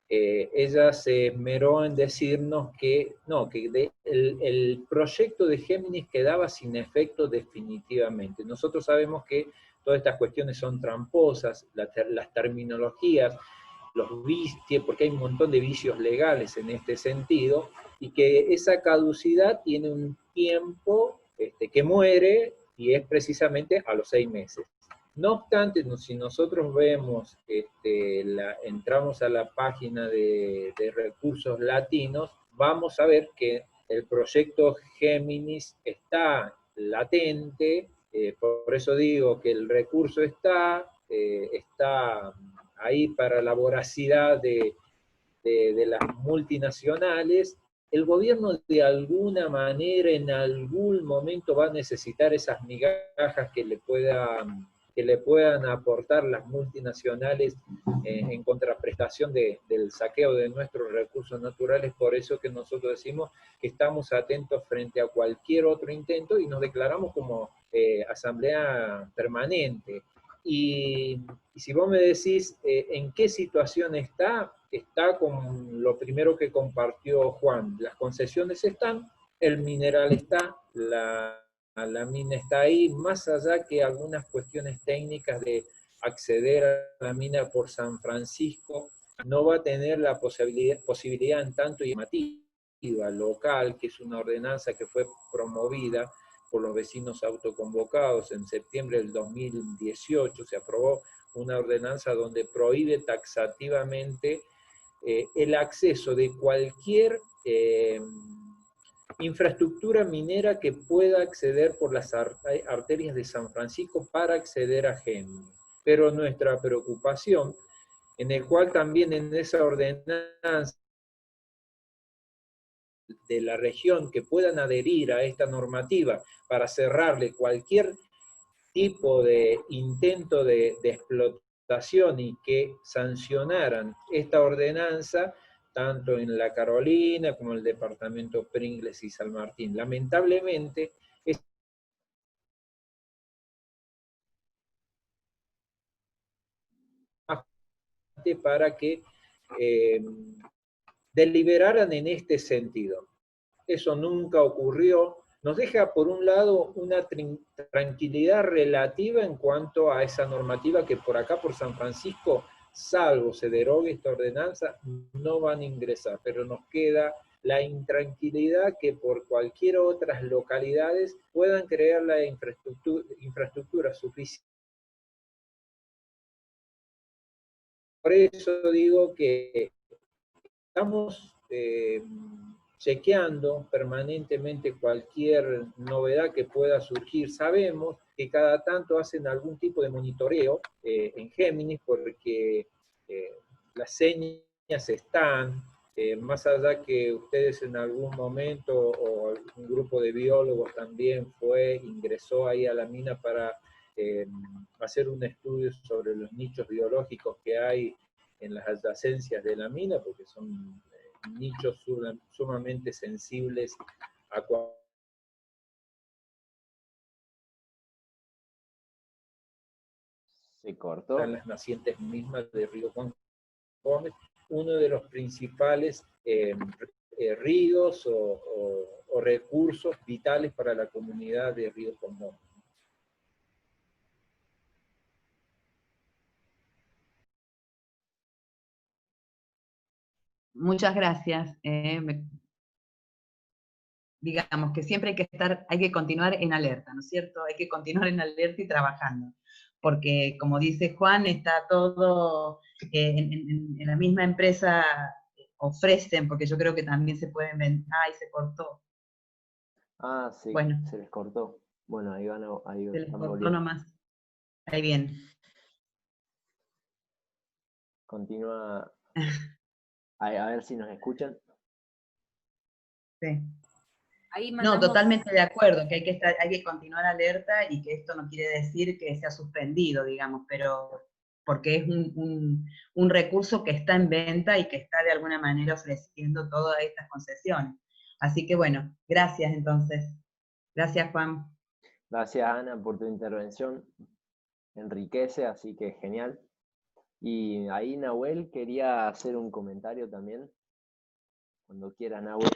Ella se esmeró en decirnos que no, que el proyecto de Géminis quedaba sin efecto definitivamente. Nosotros sabemos que todas estas cuestiones son tramposas, las terminologías, los vicios, porque hay un montón de vicios legales en este sentido, y que esa caducidad tiene un tiempo que muere, y es precisamente a los 6 meses. No obstante, si nosotros vemos, entramos a la página de recursos latinos, vamos a ver que el proyecto Géminis está latente, por eso digo que el recurso está ahí para la voracidad de las multinacionales. El gobierno de alguna manera en algún momento va a necesitar esas migajas que le puedan aportar las multinacionales en contraprestación del saqueo de nuestros recursos naturales. Por eso que nosotros decimos que estamos atentos frente a cualquier otro intento y nos declaramos como asamblea permanente. Y si vos me decís en qué situación está con lo primero que compartió Juan. Las concesiones están, el mineral está, la mina está ahí, más allá que algunas cuestiones técnicas de acceder a la mina por San Francisco, no va a tener la posibilidad en tanto llamativa local, que es una ordenanza que fue promovida por los vecinos autoconvocados en septiembre del 2018, se aprobó una ordenanza donde prohíbe taxativamente el acceso de cualquier infraestructura minera que pueda acceder por las arterias de San Francisco para acceder a Géminis. Pero nuestra preocupación, en el cual también en esa ordenanza de la región que puedan adherir a esta normativa para cerrarle cualquier tipo de intento de explotación y que sancionaran esta ordenanza, tanto en la Carolina como en el departamento Pringles y San Martín. Lamentablemente, es para que deliberaran en este sentido. Eso nunca ocurrió. Nos deja, por un lado, una tranquilidad relativa en cuanto a esa normativa que por acá, por San Francisco, salvo se derogue esta ordenanza, no van a ingresar, pero nos queda la intranquilidad que por cualquier otras localidades puedan crear la infraestructura suficiente. Por eso digo que estamos chequeando permanentemente cualquier novedad que pueda surgir. Sabemos que cada tanto hacen algún tipo de monitoreo en Géminis porque las señas están, más allá que ustedes en algún momento o un grupo de biólogos también ingresó ahí a la mina para hacer un estudio sobre los nichos biológicos que hay en las adyacencias de la mina, porque son nichos sumamente sensibles a se cortó las nacientes mismas de Río Juan Gómez, uno de los principales ríos o recursos vitales para la comunidad de Río Juan Gómez. Muchas gracias. Digamos que siempre hay que continuar en alerta, ¿no es cierto? Hay que continuar en alerta y trabajando, porque como dice Juan, está todo en la misma empresa, ofrecen, porque yo creo que también se pueden vender. ¡Ay, se cortó! Ah, sí, bueno, se les cortó. Bueno, ahí van, ahí se les van cortó volviendo. nomás. Ahí bien. Continúa, a ver si nos escuchan. Sí. Ahí No, mandamos... totalmente de acuerdo, que hay que continuar alerta y que esto no quiere decir que sea suspendido, digamos, pero porque es un recurso que está en venta y que está de alguna manera ofreciendo todas estas concesiones. Así que bueno, gracias entonces. Gracias, Juan. Gracias, Ana, por tu intervención. Enriquece, así que genial. Y ahí Nahuel quería hacer un comentario también. Cuando quiera, Nahuel.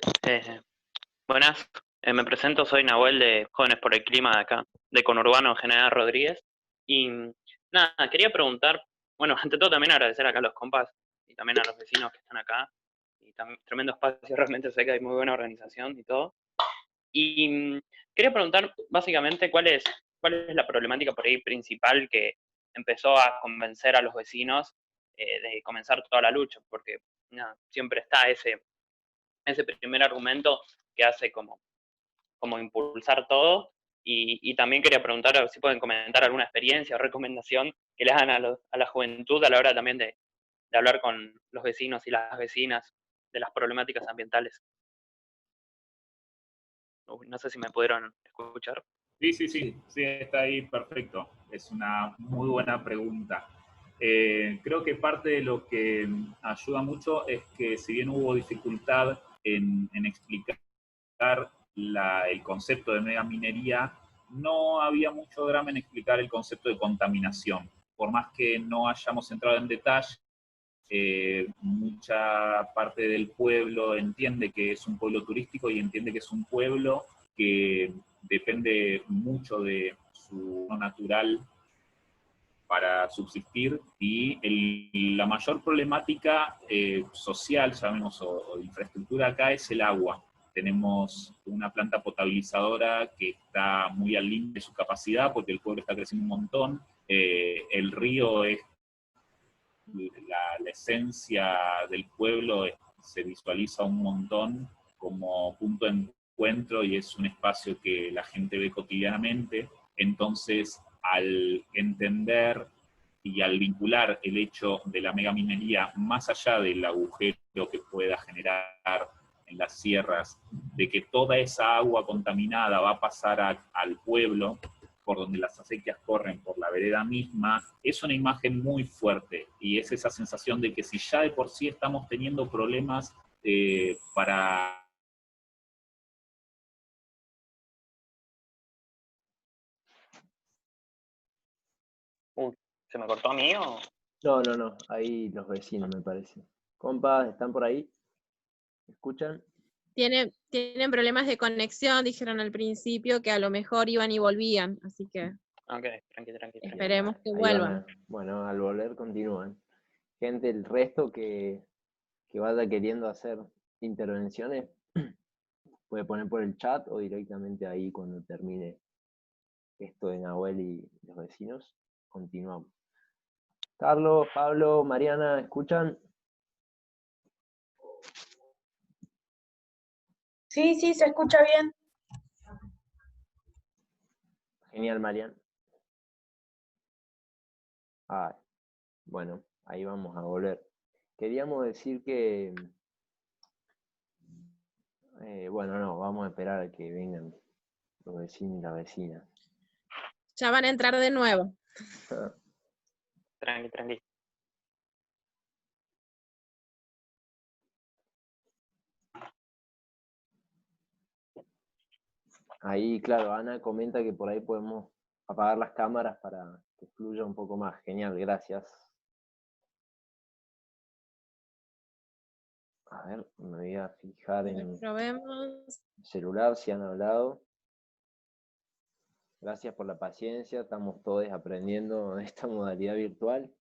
Buenas, me presento, soy Nahuel de Jóvenes por el Clima de acá, de Conurbano General Rodríguez. Y nada, quería preguntar, bueno, ante todo también agradecer acá a los compas y también a los vecinos que están acá. Y también tremendo espacio, realmente sé que hay muy buena organización y todo. Y quería preguntar básicamente cuál es la problemática por ahí principal que empezó a convencer a los vecinos de comenzar toda la lucha, porque nada, siempre está ese primer argumento que hace como impulsar todo. Y también quería preguntar a ver si pueden comentar alguna experiencia o recomendación que le hagan a la juventud a la hora también de hablar con los vecinos y las vecinas de las problemáticas ambientales. No sé si me pudieron escuchar. Sí, está ahí, perfecto. Es una muy buena pregunta. Creo que parte de lo que ayuda mucho es que si bien hubo dificultad en explicar el concepto de megaminería, no había mucho drama en explicar el concepto de contaminación. Por más que no hayamos entrado en detalle, mucha parte del pueblo entiende que es un pueblo turístico y entiende que es un pueblo que depende mucho de su natural para subsistir, y la mayor problemática social, llamemos, o de infraestructura acá es el agua. Tenemos una planta potabilizadora que está muy al límite de su capacidad porque el pueblo está creciendo un montón. El río es la esencia del pueblo, se visualiza un montón como punto de encuentro y es un espacio que la gente ve cotidianamente. Entonces, al entender y al vincular el hecho de la megaminería más allá del agujero que pueda generar en las sierras, de que toda esa agua contaminada va a pasar al pueblo, por donde las acequias corren por la vereda misma, es una imagen muy fuerte, y es esa sensación de que si ya de por sí estamos teniendo problemas para... ¿Se me cortó a mí o...? No, ahí los vecinos me parece. Compas, ¿están por ahí? ¿Me escuchan? Tienen problemas de conexión, dijeron al principio que a lo mejor iban y volvían, así que Ok, tranqui. esperemos que Ahí vuelvan. bueno, al volver continúan. Gente, el resto que vaya queriendo hacer intervenciones, puede poner por el chat o directamente ahí cuando termine esto de Nahuel y los vecinos. Continuamos. Carlos, Pablo, Mariana, ¿escuchan? Sí, se escucha bien. Genial, Mariana. Bueno, ahí vamos a volver. Queríamos decir que... bueno, no, vamos a esperar a que vengan los vecinos y las vecinas. Ya van a entrar de nuevo. Tranqui. Ahí, claro, Ana comenta que por ahí podemos apagar las cámaras para que fluya un poco más. Genial, gracias. A ver, me voy a fijar en Probemos. el celular si han hablado. Gracias por la paciencia, estamos todos aprendiendo esta modalidad virtual.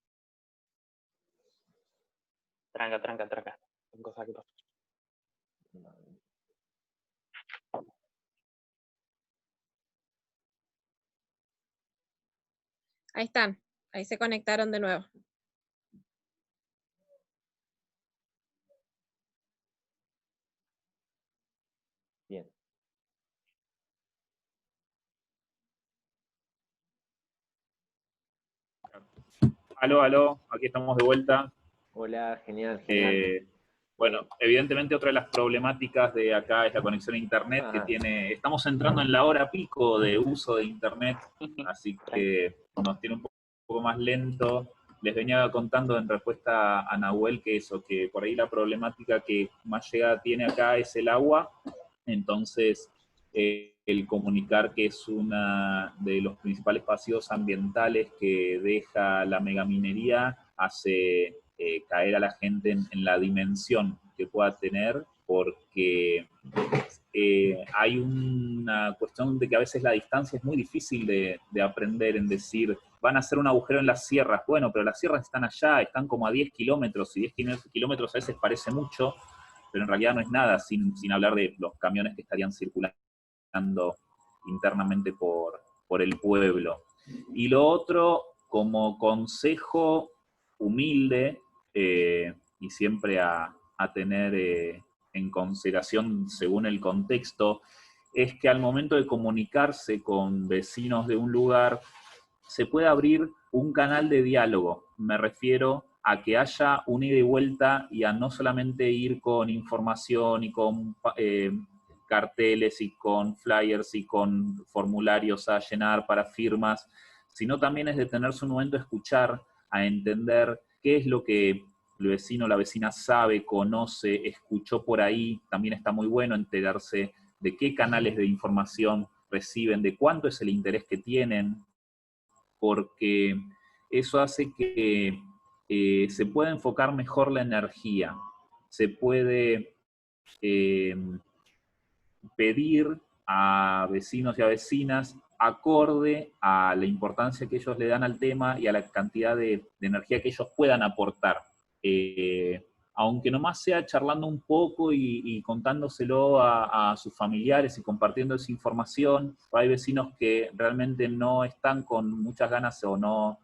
Tranca. Son cosas que pasan. Ahí están, ahí se conectaron de nuevo. Bien. Aló, aquí estamos de vuelta. Hola, genial. Bueno, evidentemente otra de las problemáticas de acá es la conexión a internet que estamos entrando en la hora pico de uso de internet, así que nos tiene un poco más lento. Les venía contando en respuesta a Nahuel que por ahí la problemática que más llegada tiene acá es el agua. Entonces, el comunicar que es una de los principales pasivos ambientales que deja la megaminería hace caer a la gente en la dimensión que pueda tener, porque hay una cuestión de que a veces la distancia es muy difícil de aprender, en decir, van a hacer un agujero en las sierras. Bueno, pero las sierras están allá, están como a 10 kilómetros, y 10 kilómetros a veces parece mucho, pero en realidad no es nada, sin hablar de los camiones que estarían circulando internamente por el pueblo. Y lo otro, como consejo humilde, y siempre a tener en consideración según el contexto, es que al momento de comunicarse con vecinos de un lugar, se puede abrir un canal de diálogo. Me refiero a que haya un ida y vuelta y a no solamente ir con información y con carteles y con flyers y con formularios a llenar para firmas, sino también es detenerse un momento a escuchar, a entender qué es lo que el vecino o la vecina sabe, conoce, escuchó por ahí. También está muy bueno enterarse de qué canales de información reciben, de cuánto es el interés que tienen, porque eso hace que se pueda enfocar mejor la energía, se puede pedir a vecinos y a vecinas acorde a la importancia que ellos le dan al tema y a la cantidad de energía que ellos puedan aportar. Aunque nomás sea charlando un poco y contándoselo a sus familiares y compartiendo esa información, hay vecinos que realmente no están con muchas ganas o no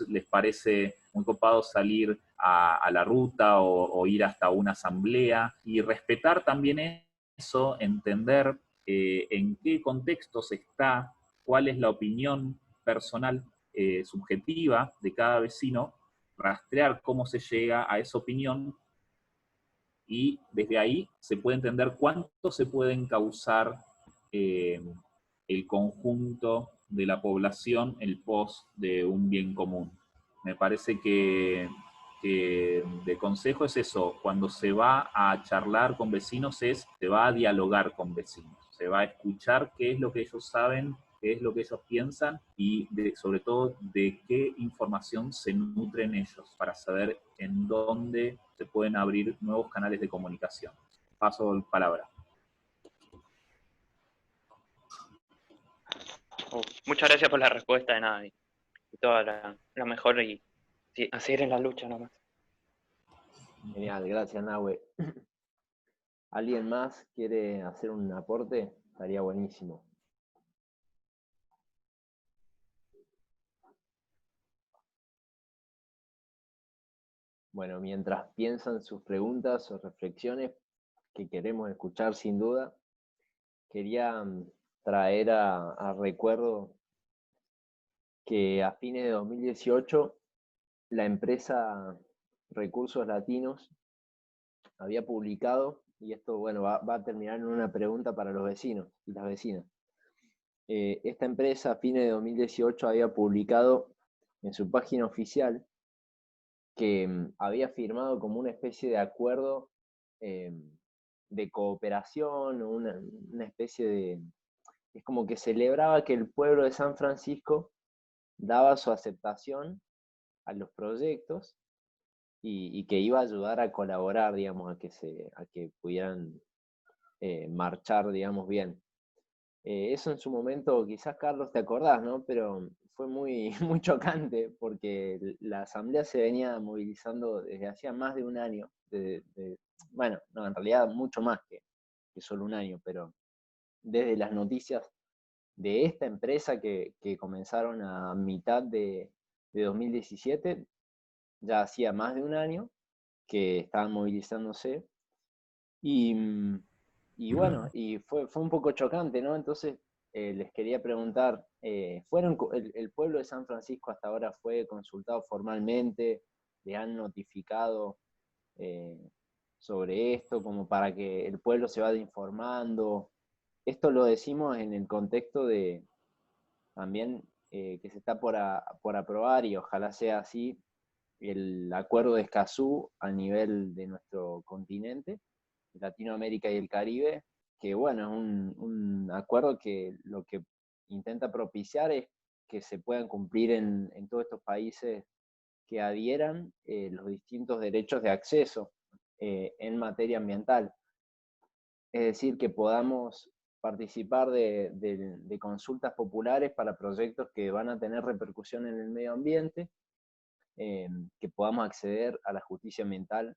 les parece muy copado salir a la ruta o ir hasta una asamblea, y respetar también eso, entender en qué contextos está, cuál es la opinión personal subjetiva de cada vecino, rastrear cómo se llega a esa opinión, y desde ahí se puede entender cuánto se puede encauzar el conjunto de la población en pos de un bien común. Me parece que de consejo es eso: cuando se va a charlar con vecinos, se va a dialogar con vecinos, se va a escuchar qué es lo que ellos saben, qué es lo que ellos piensan, y sobre todo de qué información se nutren ellos, para saber en dónde se pueden abrir nuevos canales de comunicación. Paso palabra. Muchas gracias por la respuesta, de nada, y toda la mejor, y sí, a seguir en la lucha nomás. Genial, gracias Nahue. ¿Alguien más quiere hacer un aporte? Estaría buenísimo. Bueno, mientras piensan sus preguntas o reflexiones, que queremos escuchar sin duda, quería traer a recuerdo que a fines de 2018 la empresa Recursos Latinos había publicado, y esto bueno, va a terminar en una pregunta para los vecinos y las vecinas. Esta empresa a fines de 2018 había publicado en su página oficial que había firmado como una especie de acuerdo de cooperación, o una especie de... Es como que celebraba que el pueblo de San Francisco daba su aceptación a los proyectos y que iba a ayudar a colaborar, digamos, a que pudieran marchar, digamos, bien. Eso en su momento, quizás Carlos te acordás, ¿no? Pero fue muy, muy chocante, porque la asamblea se venía movilizando desde hacía más de un año. Bueno, no, en realidad mucho más que solo un año, pero desde las noticias de esta empresa que comenzaron a mitad de 2017, ya hacía más de un año que estaban movilizándose, y bueno, y fue un poco chocante, ¿no? Entonces les quería preguntar, el pueblo de San Francisco hasta ahora fue consultado formalmente? ¿Le han notificado sobre esto, como para que el pueblo se vaya informando? Esto lo decimos en el contexto de también que se está por aprobar, y ojalá sea así, el acuerdo de Escazú a nivel de nuestro continente, Latinoamérica y el Caribe, que bueno, es un acuerdo que lo que intenta propiciar es que se puedan cumplir en todos estos países que adhieran los distintos derechos de acceso en materia ambiental. Es decir, que podamos participar de consultas populares para proyectos que van a tener repercusión en el medio ambiente, que podamos acceder a la justicia ambiental,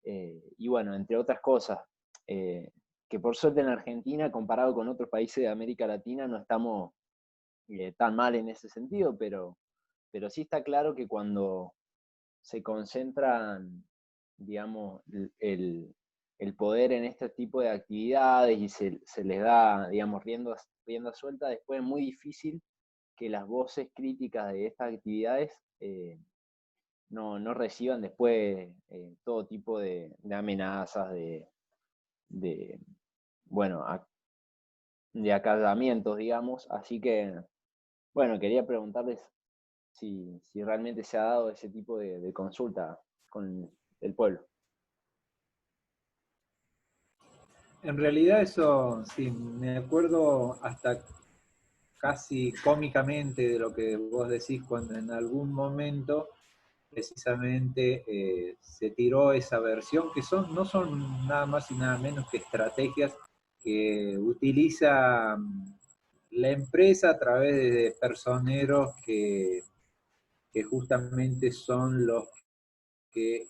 y bueno, entre otras cosas, que por suerte en Argentina, comparado con otros países de América Latina, no estamos tan mal en ese sentido, pero pero sí está claro que cuando se concentran, digamos, el poder en este tipo de actividades y se les da, digamos, rienda suelta, después es muy difícil que las voces críticas de estas actividades no reciban después todo tipo de amenazas, bueno, de acallamientos, digamos. Así que, bueno, quería preguntarles si realmente se ha dado ese tipo de consulta con el pueblo. En realidad eso, sí, me acuerdo hasta casi cómicamente de lo que vos decís cuando en algún momento precisamente se tiró esa versión, que no son nada más y nada menos que estrategias que utiliza la empresa a través de personeros que justamente son los que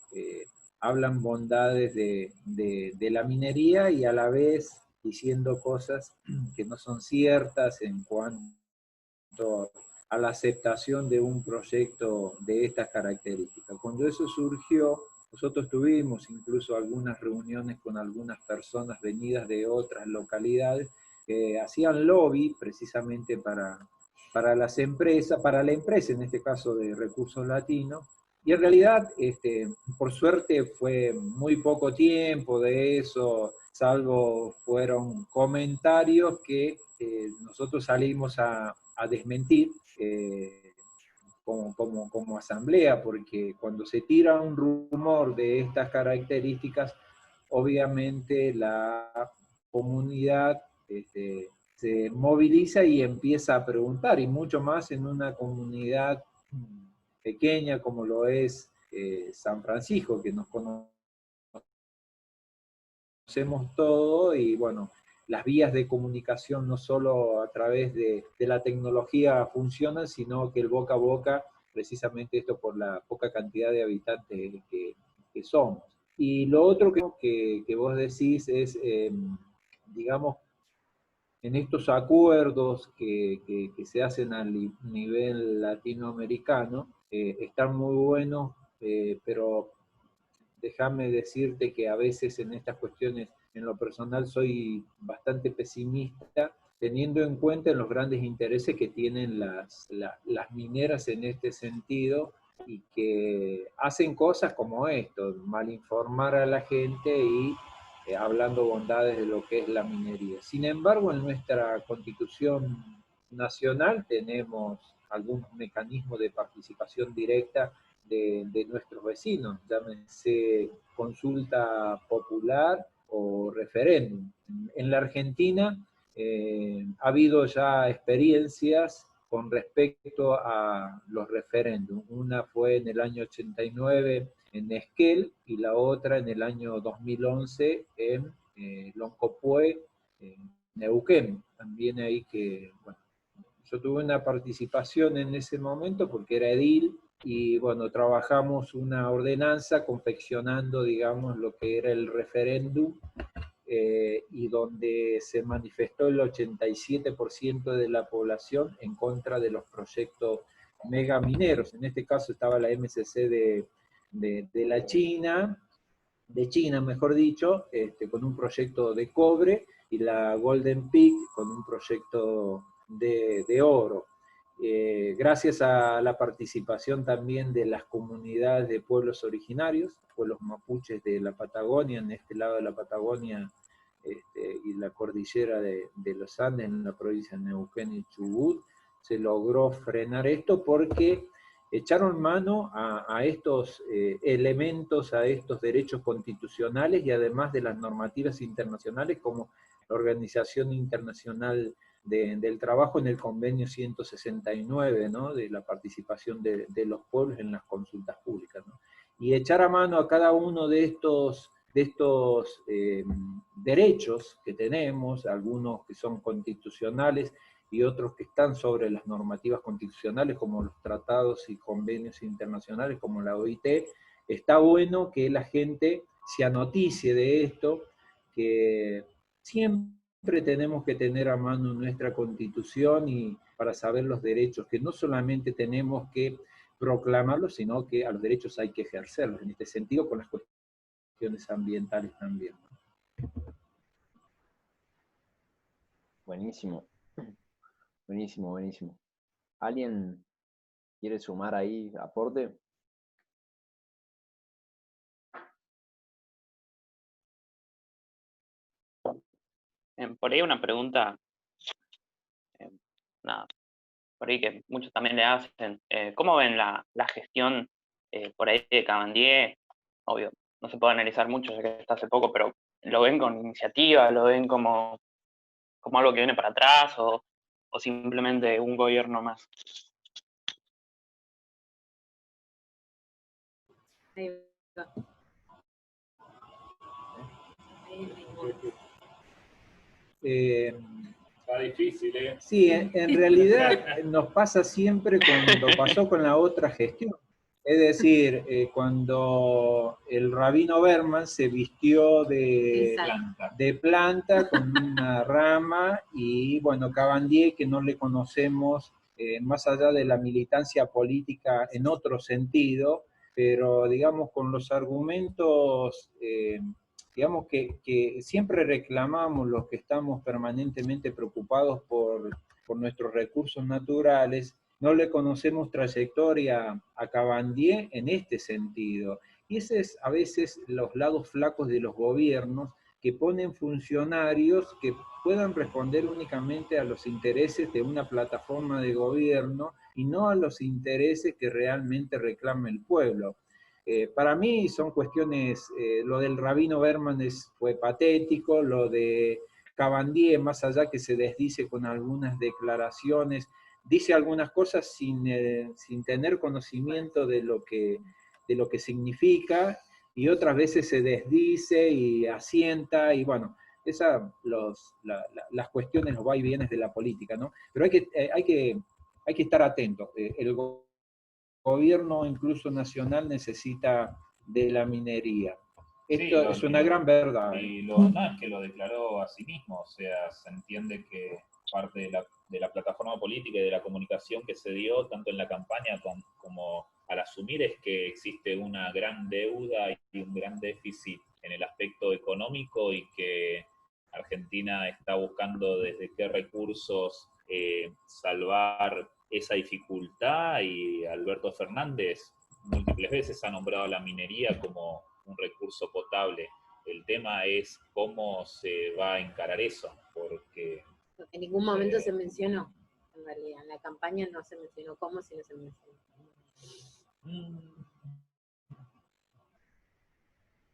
hablan bondades de la minería y a la vez diciendo cosas que no son ciertas en cuanto a la aceptación de un proyecto de estas características. Cuando eso surgió, nosotros tuvimos incluso algunas reuniones con algunas personas venidas de otras localidades que hacían lobby precisamente para las empresas, para la empresa en este caso de Recursos Latinos, y en realidad, por suerte, fue muy poco tiempo de eso, salvo fueron comentarios que nosotros salimos a desmentir como asamblea, porque cuando se tira un rumor de estas características, obviamente la comunidad se moviliza y empieza a preguntar, y mucho más en una comunidad pequeña como lo es San Francisco, que nos conocemos todo, y bueno, las vías de comunicación no solo a través de la tecnología funcionan, sino que el boca a boca, precisamente esto por la poca cantidad de habitantes que somos. Y lo otro que vos decís es, digamos, en estos acuerdos que se hacen a nivel latinoamericano, están muy buenos, pero déjame decirte que a veces en estas cuestiones, en lo personal, soy bastante pesimista, teniendo en cuenta los grandes intereses que tienen las mineras en este sentido, y que hacen cosas como esto, malinformar a la gente y hablando bondades de lo que es la minería. Sin embargo, en nuestra Constitución Nacional tenemos algunos mecanismos de participación directa de nuestros vecinos, llámese consulta popular o referéndum. En la Argentina ha habido ya experiencias con respecto a los referéndums. Una fue en el año 89 en Esquel y la otra en el año 2011 en Loncopué, Neuquén. También ahí que, bueno, yo tuve una participación en ese momento porque era edil y bueno, trabajamos una ordenanza confeccionando, digamos, lo que era el referéndum y donde se manifestó el 87% de la población en contra de los proyectos megamineros. En este caso estaba la MCC de la China, de China mejor dicho, con un proyecto de cobre, y la Golden Peak con un proyecto de oro. Gracias a la participación también de las comunidades de pueblos originarios, pueblos mapuches de la Patagonia, en este lado de la Patagonia, y la cordillera de los Andes, en la provincia de Neuquén y Chubut, se logró frenar esto porque echaron mano a estos elementos, a estos derechos constitucionales y además de las normativas internacionales como la Organización Internacional del Trabajo en el convenio 169, ¿no? De la participación de los pueblos en las consultas públicas, ¿no? Y echar a mano a cada uno de estos derechos que tenemos, algunos que son constitucionales y otros que están sobre las normativas constitucionales, como los tratados y convenios internacionales, como la OIT. Está bueno que la gente se anoticie de esto, que siempre tenemos que tener a mano nuestra Constitución y para saber los derechos, que no solamente tenemos que proclamarlos, sino que a los derechos hay que ejercerlos, en este sentido con las cuestiones ambientales también. Buenísimo, buenísimo, buenísimo. ¿Alguien quiere sumar ahí aporte? Por ahí una pregunta, nada, por ahí que muchos también le hacen. ¿Cómo ven la gestión por ahí de Cabandier? Obvio, no se puede analizar mucho, ya que está hace poco, pero ¿lo ven con iniciativa? ¿Lo ven como algo que viene para atrás? ¿O simplemente un gobierno más? Ahí va. Está difícil, ¿eh? Sí, en realidad nos pasa siempre cuando pasó con la otra gestión. Es decir, cuando el rabino Berman se vistió de planta con una rama, y bueno, Cabandier, que no le conocemos más allá de la militancia política en otro sentido, pero digamos con los argumentos, digamos que siempre reclamamos los que estamos permanentemente preocupados por nuestros recursos naturales. No le conocemos trayectoria a Cabandier en este sentido. Y ese es a veces los lados flacos de los gobiernos, que ponen funcionarios que puedan responder únicamente a los intereses de una plataforma de gobierno y no a los intereses que realmente reclama el pueblo. Para mí son cuestiones, lo del rabino Berman fue patético, lo de Cabandier, más allá que se desdice con algunas declaraciones, dice algunas cosas sin tener conocimiento de lo que significa, y otras veces se desdice y asienta, y bueno, las cuestiones, los va y vienes de la política, ¿no? Pero hay que estar atentos. El gobierno, incluso nacional, necesita de la minería. Esto es una gran verdad. Y no es que lo declaró a sí mismo, o sea, se entiende que parte de la plataforma política y de la comunicación que se dio, tanto en la campaña como al asumir, es que existe una gran deuda y un gran déficit en el aspecto económico, y que Argentina está buscando desde qué recursos salvar esa dificultad, y Alberto Fernández múltiples veces ha nombrado a la minería como un recurso potable. El tema es cómo se va a encarar eso, porque en ningún momento se mencionó, en realidad, en la campaña no se mencionó cómo, si no se mencionó.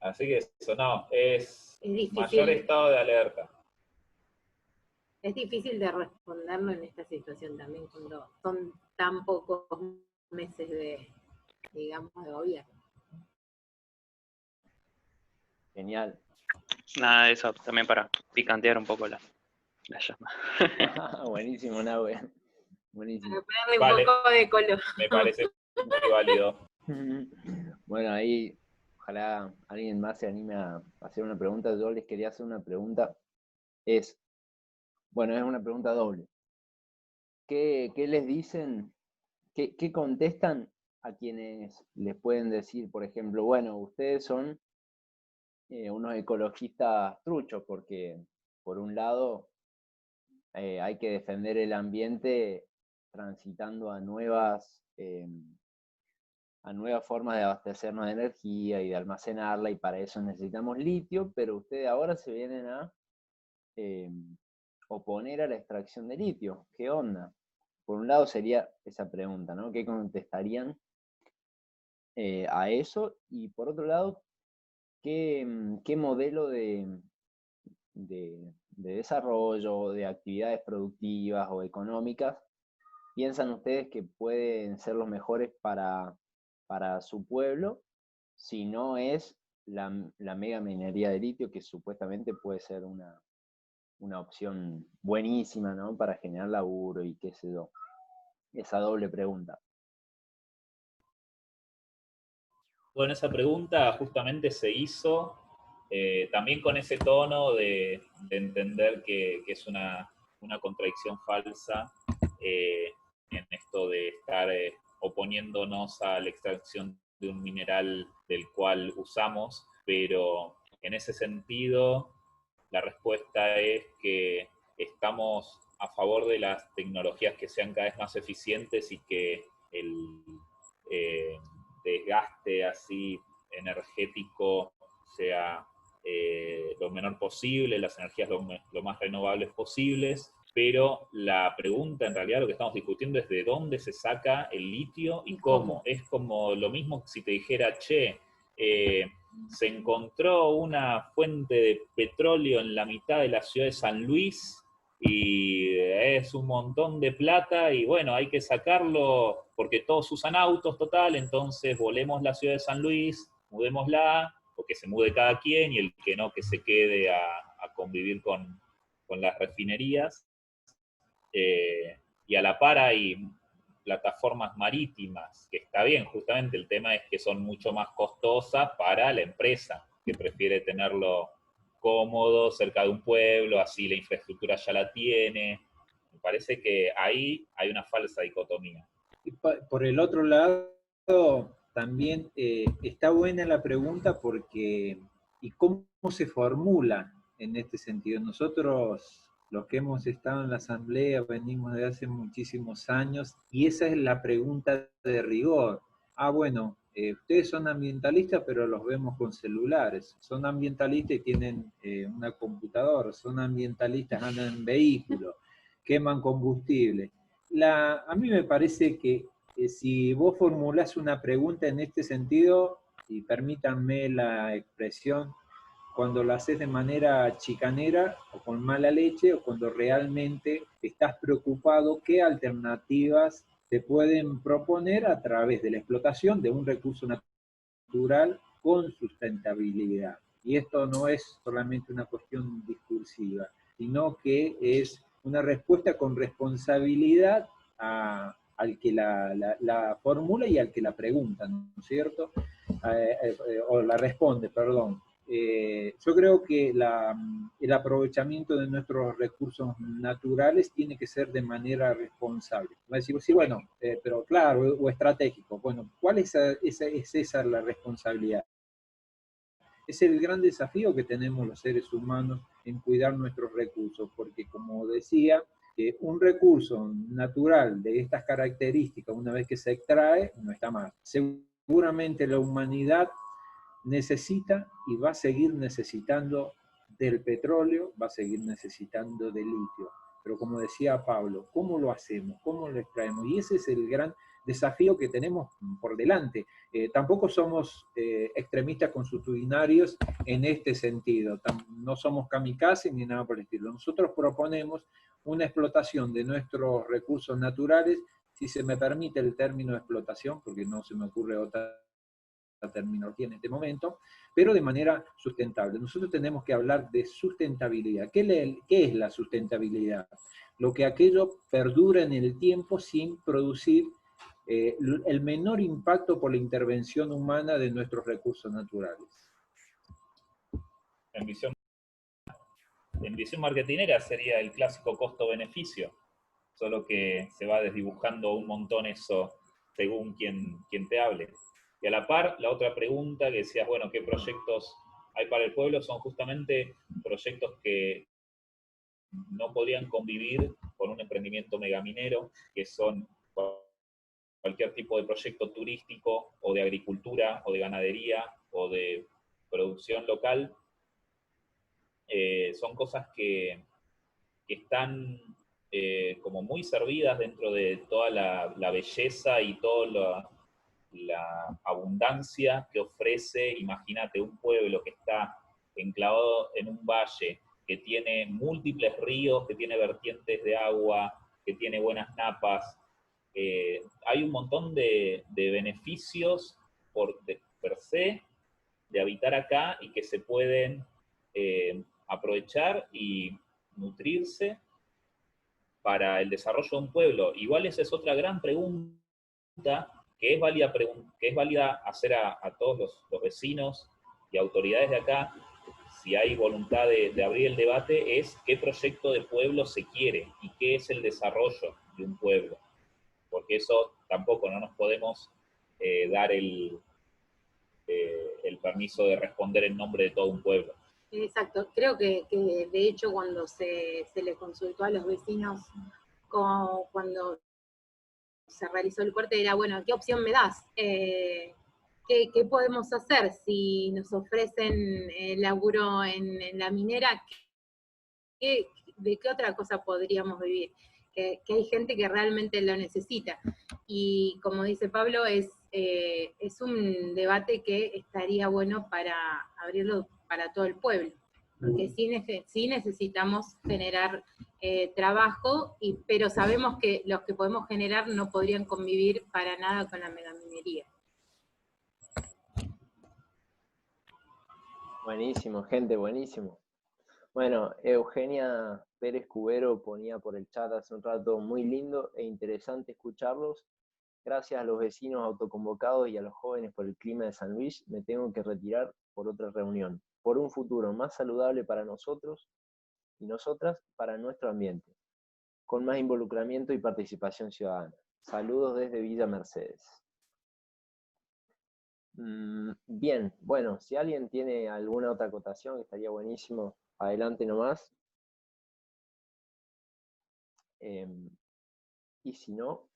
Así que eso no, es difícil. Mayor estado de alerta. Es difícil de responderlo en esta situación también, cuando son tan pocos meses de, digamos, de gobierno. Genial. Nada de eso, también para picantear un poco la llama. Buenísimo, Nahue. Buenísimo. Para ponerle un poco de color. Me parece muy válido. Bueno, ahí ojalá alguien más se anime a hacer una pregunta. Yo les quería hacer una pregunta. Es una pregunta doble. ¿Qué les dicen, qué contestan a quienes les pueden decir, por ejemplo, bueno, ustedes son unos ecologistas truchos, porque por un lado hay que defender el ambiente transitando a nuevas formas de abastecernos de energía y de almacenarla, y para eso necesitamos litio, pero ustedes ahora se vienen a oponer a la extracción de litio. ¿Qué onda? Por un lado sería esa pregunta, ¿no? ¿Qué contestarían a eso? Y por otro lado, ¿qué modelo de desarrollo, de actividades productivas o económicas piensan ustedes que pueden ser los mejores para su pueblo, si no es la mega minería de litio, que supuestamente puede ser una opción buenísima, ¿no? Para generar laburo y qué sé yo? Esa doble pregunta. Bueno, esa pregunta justamente se hizo también con ese tono de entender que es una contradicción falsa en esto de estar oponiéndonos a la extracción de un mineral del cual usamos, pero en ese sentido la respuesta es que estamos a favor de las tecnologías que sean cada vez más eficientes y que el desgaste así energético sea lo menor posible, las energías lo más renovables posibles, pero la pregunta en realidad lo que estamos discutiendo es de dónde se saca el litio y cómo. Es como lo mismo que si te dijera, che, se encontró una fuente de petróleo en la mitad de la ciudad de San Luis y es un montón de plata y bueno, hay que sacarlo porque todos usan autos, total, entonces volemos la ciudad de San Luis, mudémosla, o que se mude cada quien y el que no, que se quede a convivir con las refinerías. Y a la par hay plataformas marítimas, que está bien, justamente el tema es que son mucho más costosas para la empresa, que prefiere tenerlo cómodo, cerca de un pueblo, así la infraestructura ya la tiene. Me parece que ahí hay una falsa dicotomía. Y por el otro lado, también está buena la pregunta porque, ¿y cómo se formula en este sentido? Nosotros, los que hemos estado en la asamblea, venimos de hace muchísimos años, y esa es la pregunta de rigor. Ah, bueno, ustedes son ambientalistas, pero los vemos con celulares. Son ambientalistas y tienen una computadora. Son ambientalistas, andan en vehículos, queman combustible. A mí me parece que si vos formulás una pregunta en este sentido, y permítanme la expresión, cuando la haces de manera chicanera o con mala leche, o cuando realmente estás preocupado qué alternativas te pueden proponer a través de la explotación de un recurso natural con sustentabilidad. Y esto no es solamente una cuestión discursiva, sino que es una respuesta con responsabilidad al que la formula y al que la pregunta, ¿no es cierto? O la responde, perdón. Yo creo que el aprovechamiento de nuestros recursos naturales tiene que ser de manera responsable. Va a decir, sí, bueno, pero claro, o estratégico. Bueno, ¿cuál es esa la responsabilidad? Es el gran desafío que tenemos los seres humanos en cuidar nuestros recursos, porque como decía, un recurso natural de estas características, una vez que se extrae, no está mal. Seguramente la humanidad necesita y va a seguir necesitando del petróleo, va a seguir necesitando del litio. Pero como decía Pablo, ¿cómo lo hacemos? ¿Cómo lo extraemos? Y ese es el gran desafío que tenemos por delante. Tampoco somos extremistas consuetudinarios en este sentido. No somos kamikazes ni nada por el estilo. Nosotros proponemos una explotación de nuestros recursos naturales, si se me permite el término de explotación, porque no se me ocurre otra terminología en este momento, pero de manera sustentable. Nosotros tenemos que hablar de sustentabilidad. ¿Qué es la sustentabilidad? Lo que aquello perdura en el tiempo sin producir el menor impacto por la intervención humana de nuestros recursos naturales. En visión marketinera sería el clásico costo-beneficio, solo que se va desdibujando un montón eso según quien te hable. Y a la par, la otra pregunta que decías, bueno, ¿qué proyectos hay para el pueblo? Son justamente proyectos que no podrían convivir con un emprendimiento megaminero, que son cualquier tipo de proyecto turístico o de agricultura o de ganadería o de producción local. Son cosas que están como muy servidas dentro de toda la belleza y toda la abundancia que ofrece. Imagínate un pueblo que está enclavado en un valle, que tiene múltiples ríos, que tiene vertientes de agua, que tiene buenas napas. Hay un montón de beneficios per se de habitar acá y que se pueden aprovechar y nutrirse para el desarrollo de un pueblo. Igual esa es otra gran pregunta que es válida hacer a todos los vecinos y autoridades de acá, si hay voluntad de abrir el debate, es qué proyecto de pueblo se quiere y qué es el desarrollo de un pueblo. porque eso tampoco no nos podemos dar el permiso de responder en nombre de todo un pueblo. Exacto, creo que de hecho cuando se le consultó a los vecinos cuando se realizó el corte era, bueno, ¿qué opción me das? ¿Qué podemos hacer si nos ofrecen laburo en la minera? ¿De qué otra cosa podríamos vivir? Que hay gente que realmente lo necesita. Y como dice Pablo, es un debate que estaría bueno para abrirlo para todo el pueblo, porque sí necesitamos generar trabajo, pero sabemos que los que podemos generar no podrían convivir para nada con la megaminería. Buenísimo, gente, buenísimo. Bueno, Eugenia Pérez Cubero ponía por el chat hace un rato, muy lindo e interesante escucharlos. Gracias a los vecinos autoconvocados y a los jóvenes por el clima de San Luis, me tengo que retirar por otra reunión. Por un futuro más saludable para nosotros y nosotras, para nuestro ambiente, con más involucramiento y participación ciudadana. Saludos desde Villa Mercedes. Bien, bueno, si alguien tiene alguna otra acotación, estaría buenísimo, adelante nomás. Y si no,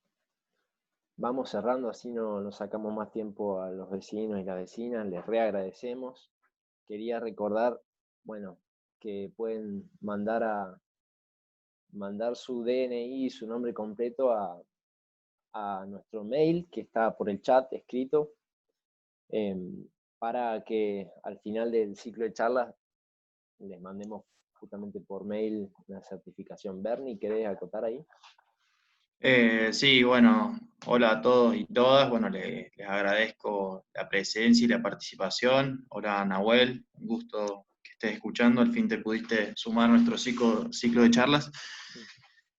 vamos cerrando, así no nos sacamos más tiempo a los vecinos y las vecinas, les reagradecemos. Quería recordar, bueno, que pueden mandar su DNI y su nombre completo a nuestro mail, que está por el chat escrito, para que al final del ciclo de charlas les mandemos justamente por mail una certificación. Bernie, ¿querés acotar ahí? Sí, bueno, hola a todos y todas. Bueno, les agradezco la presencia y la participación. Hola Nahuel, un gusto que estés escuchando. Al fin te pudiste sumar a nuestro ciclo de charlas.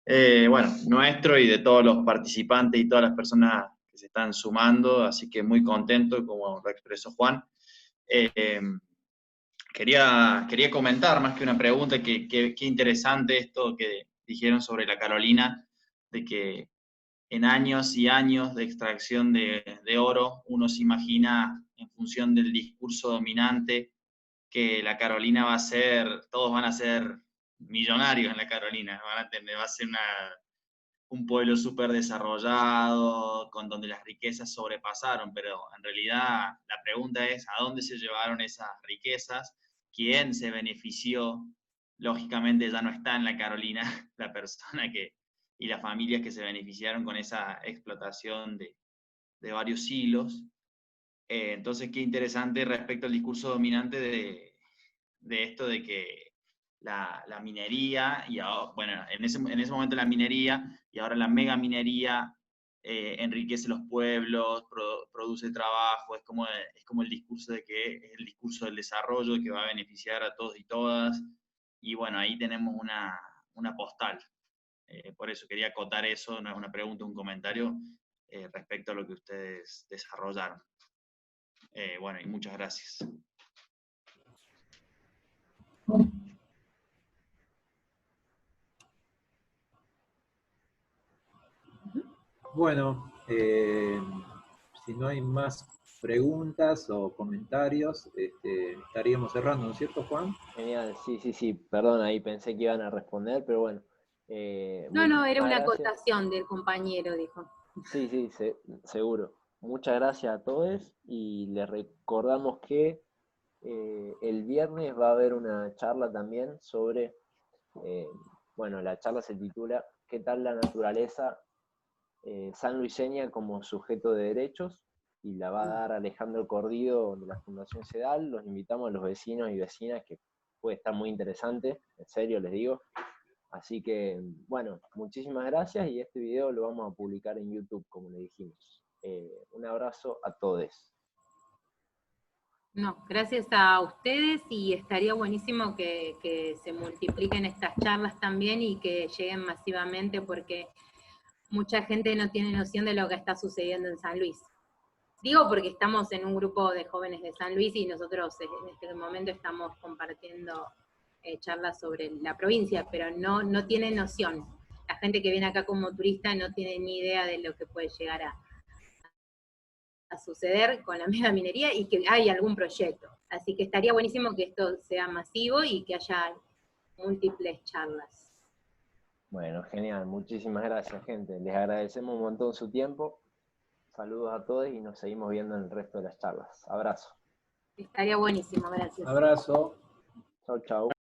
Bueno, nuestro y de todos los participantes y todas las personas que se están sumando, así que muy contento, como lo expresó Juan. Quería comentar, más que una pregunta, que interesante esto que dijeron sobre la Carolina, de que en años y años de extracción de oro, uno se imagina, en función del discurso dominante, que la Carolina va a ser, todos van a ser millonarios en la Carolina, va a ser un pueblo súper desarrollado, con donde las riquezas sobrepasaron, pero en realidad la pregunta es, ¿a dónde se llevaron esas riquezas? ¿Quién se benefició? Lógicamente ya no está en la Carolina la persona y las familias que se beneficiaron con esa explotación de varios siglos. Entonces, qué interesante respecto al discurso dominante de esto de que la minería, y ahora, bueno, en ese momento la minería, y ahora la megaminería enriquece los pueblos, produce trabajo, es como el discurso de que es el discurso del desarrollo que va a beneficiar a todos y todas, y bueno, ahí tenemos una postal. Por eso quería acotar eso, no es una pregunta, un comentario respecto a lo que ustedes desarrollaron. Bueno, y muchas gracias. Bueno, si no hay más preguntas o comentarios, estaríamos cerrando, ¿no es cierto, Juan? Genial, sí, perdón, ahí pensé que iban a responder, pero bueno. No, era una acotación del compañero, dijo. Sí, seguro. Muchas gracias a todos y les recordamos que el viernes va a haber una charla también sobre, bueno, la charla se titula ¿Qué tal la naturaleza sanluiseña como sujeto de derechos? Y la va a dar Alejandro Cordido de la Fundación CEDAL. Los invitamos a los vecinos y vecinas, que puede estar muy interesante, en serio les digo. Así que, bueno, muchísimas gracias y este video lo vamos a publicar en YouTube, como le dijimos. Un abrazo a todos. No, gracias a ustedes y estaría buenísimo que se multipliquen estas charlas también y que lleguen masivamente porque mucha gente no tiene noción de lo que está sucediendo en San Luis. Digo porque estamos en un grupo de jóvenes de San Luis y nosotros en este momento estamos compartiendo charlas sobre la provincia, pero no tiene noción. La gente que viene acá como turista no tiene ni idea de lo que puede llegar a suceder con la megaminería y que hay algún proyecto. Así que estaría buenísimo que esto sea masivo y que haya múltiples charlas. Bueno, genial, muchísimas gracias, gente. Les agradecemos un montón su tiempo. Saludos a todos y nos seguimos viendo en el resto de las charlas. Abrazo. Estaría buenísimo, gracias. Abrazo. Chau, chau.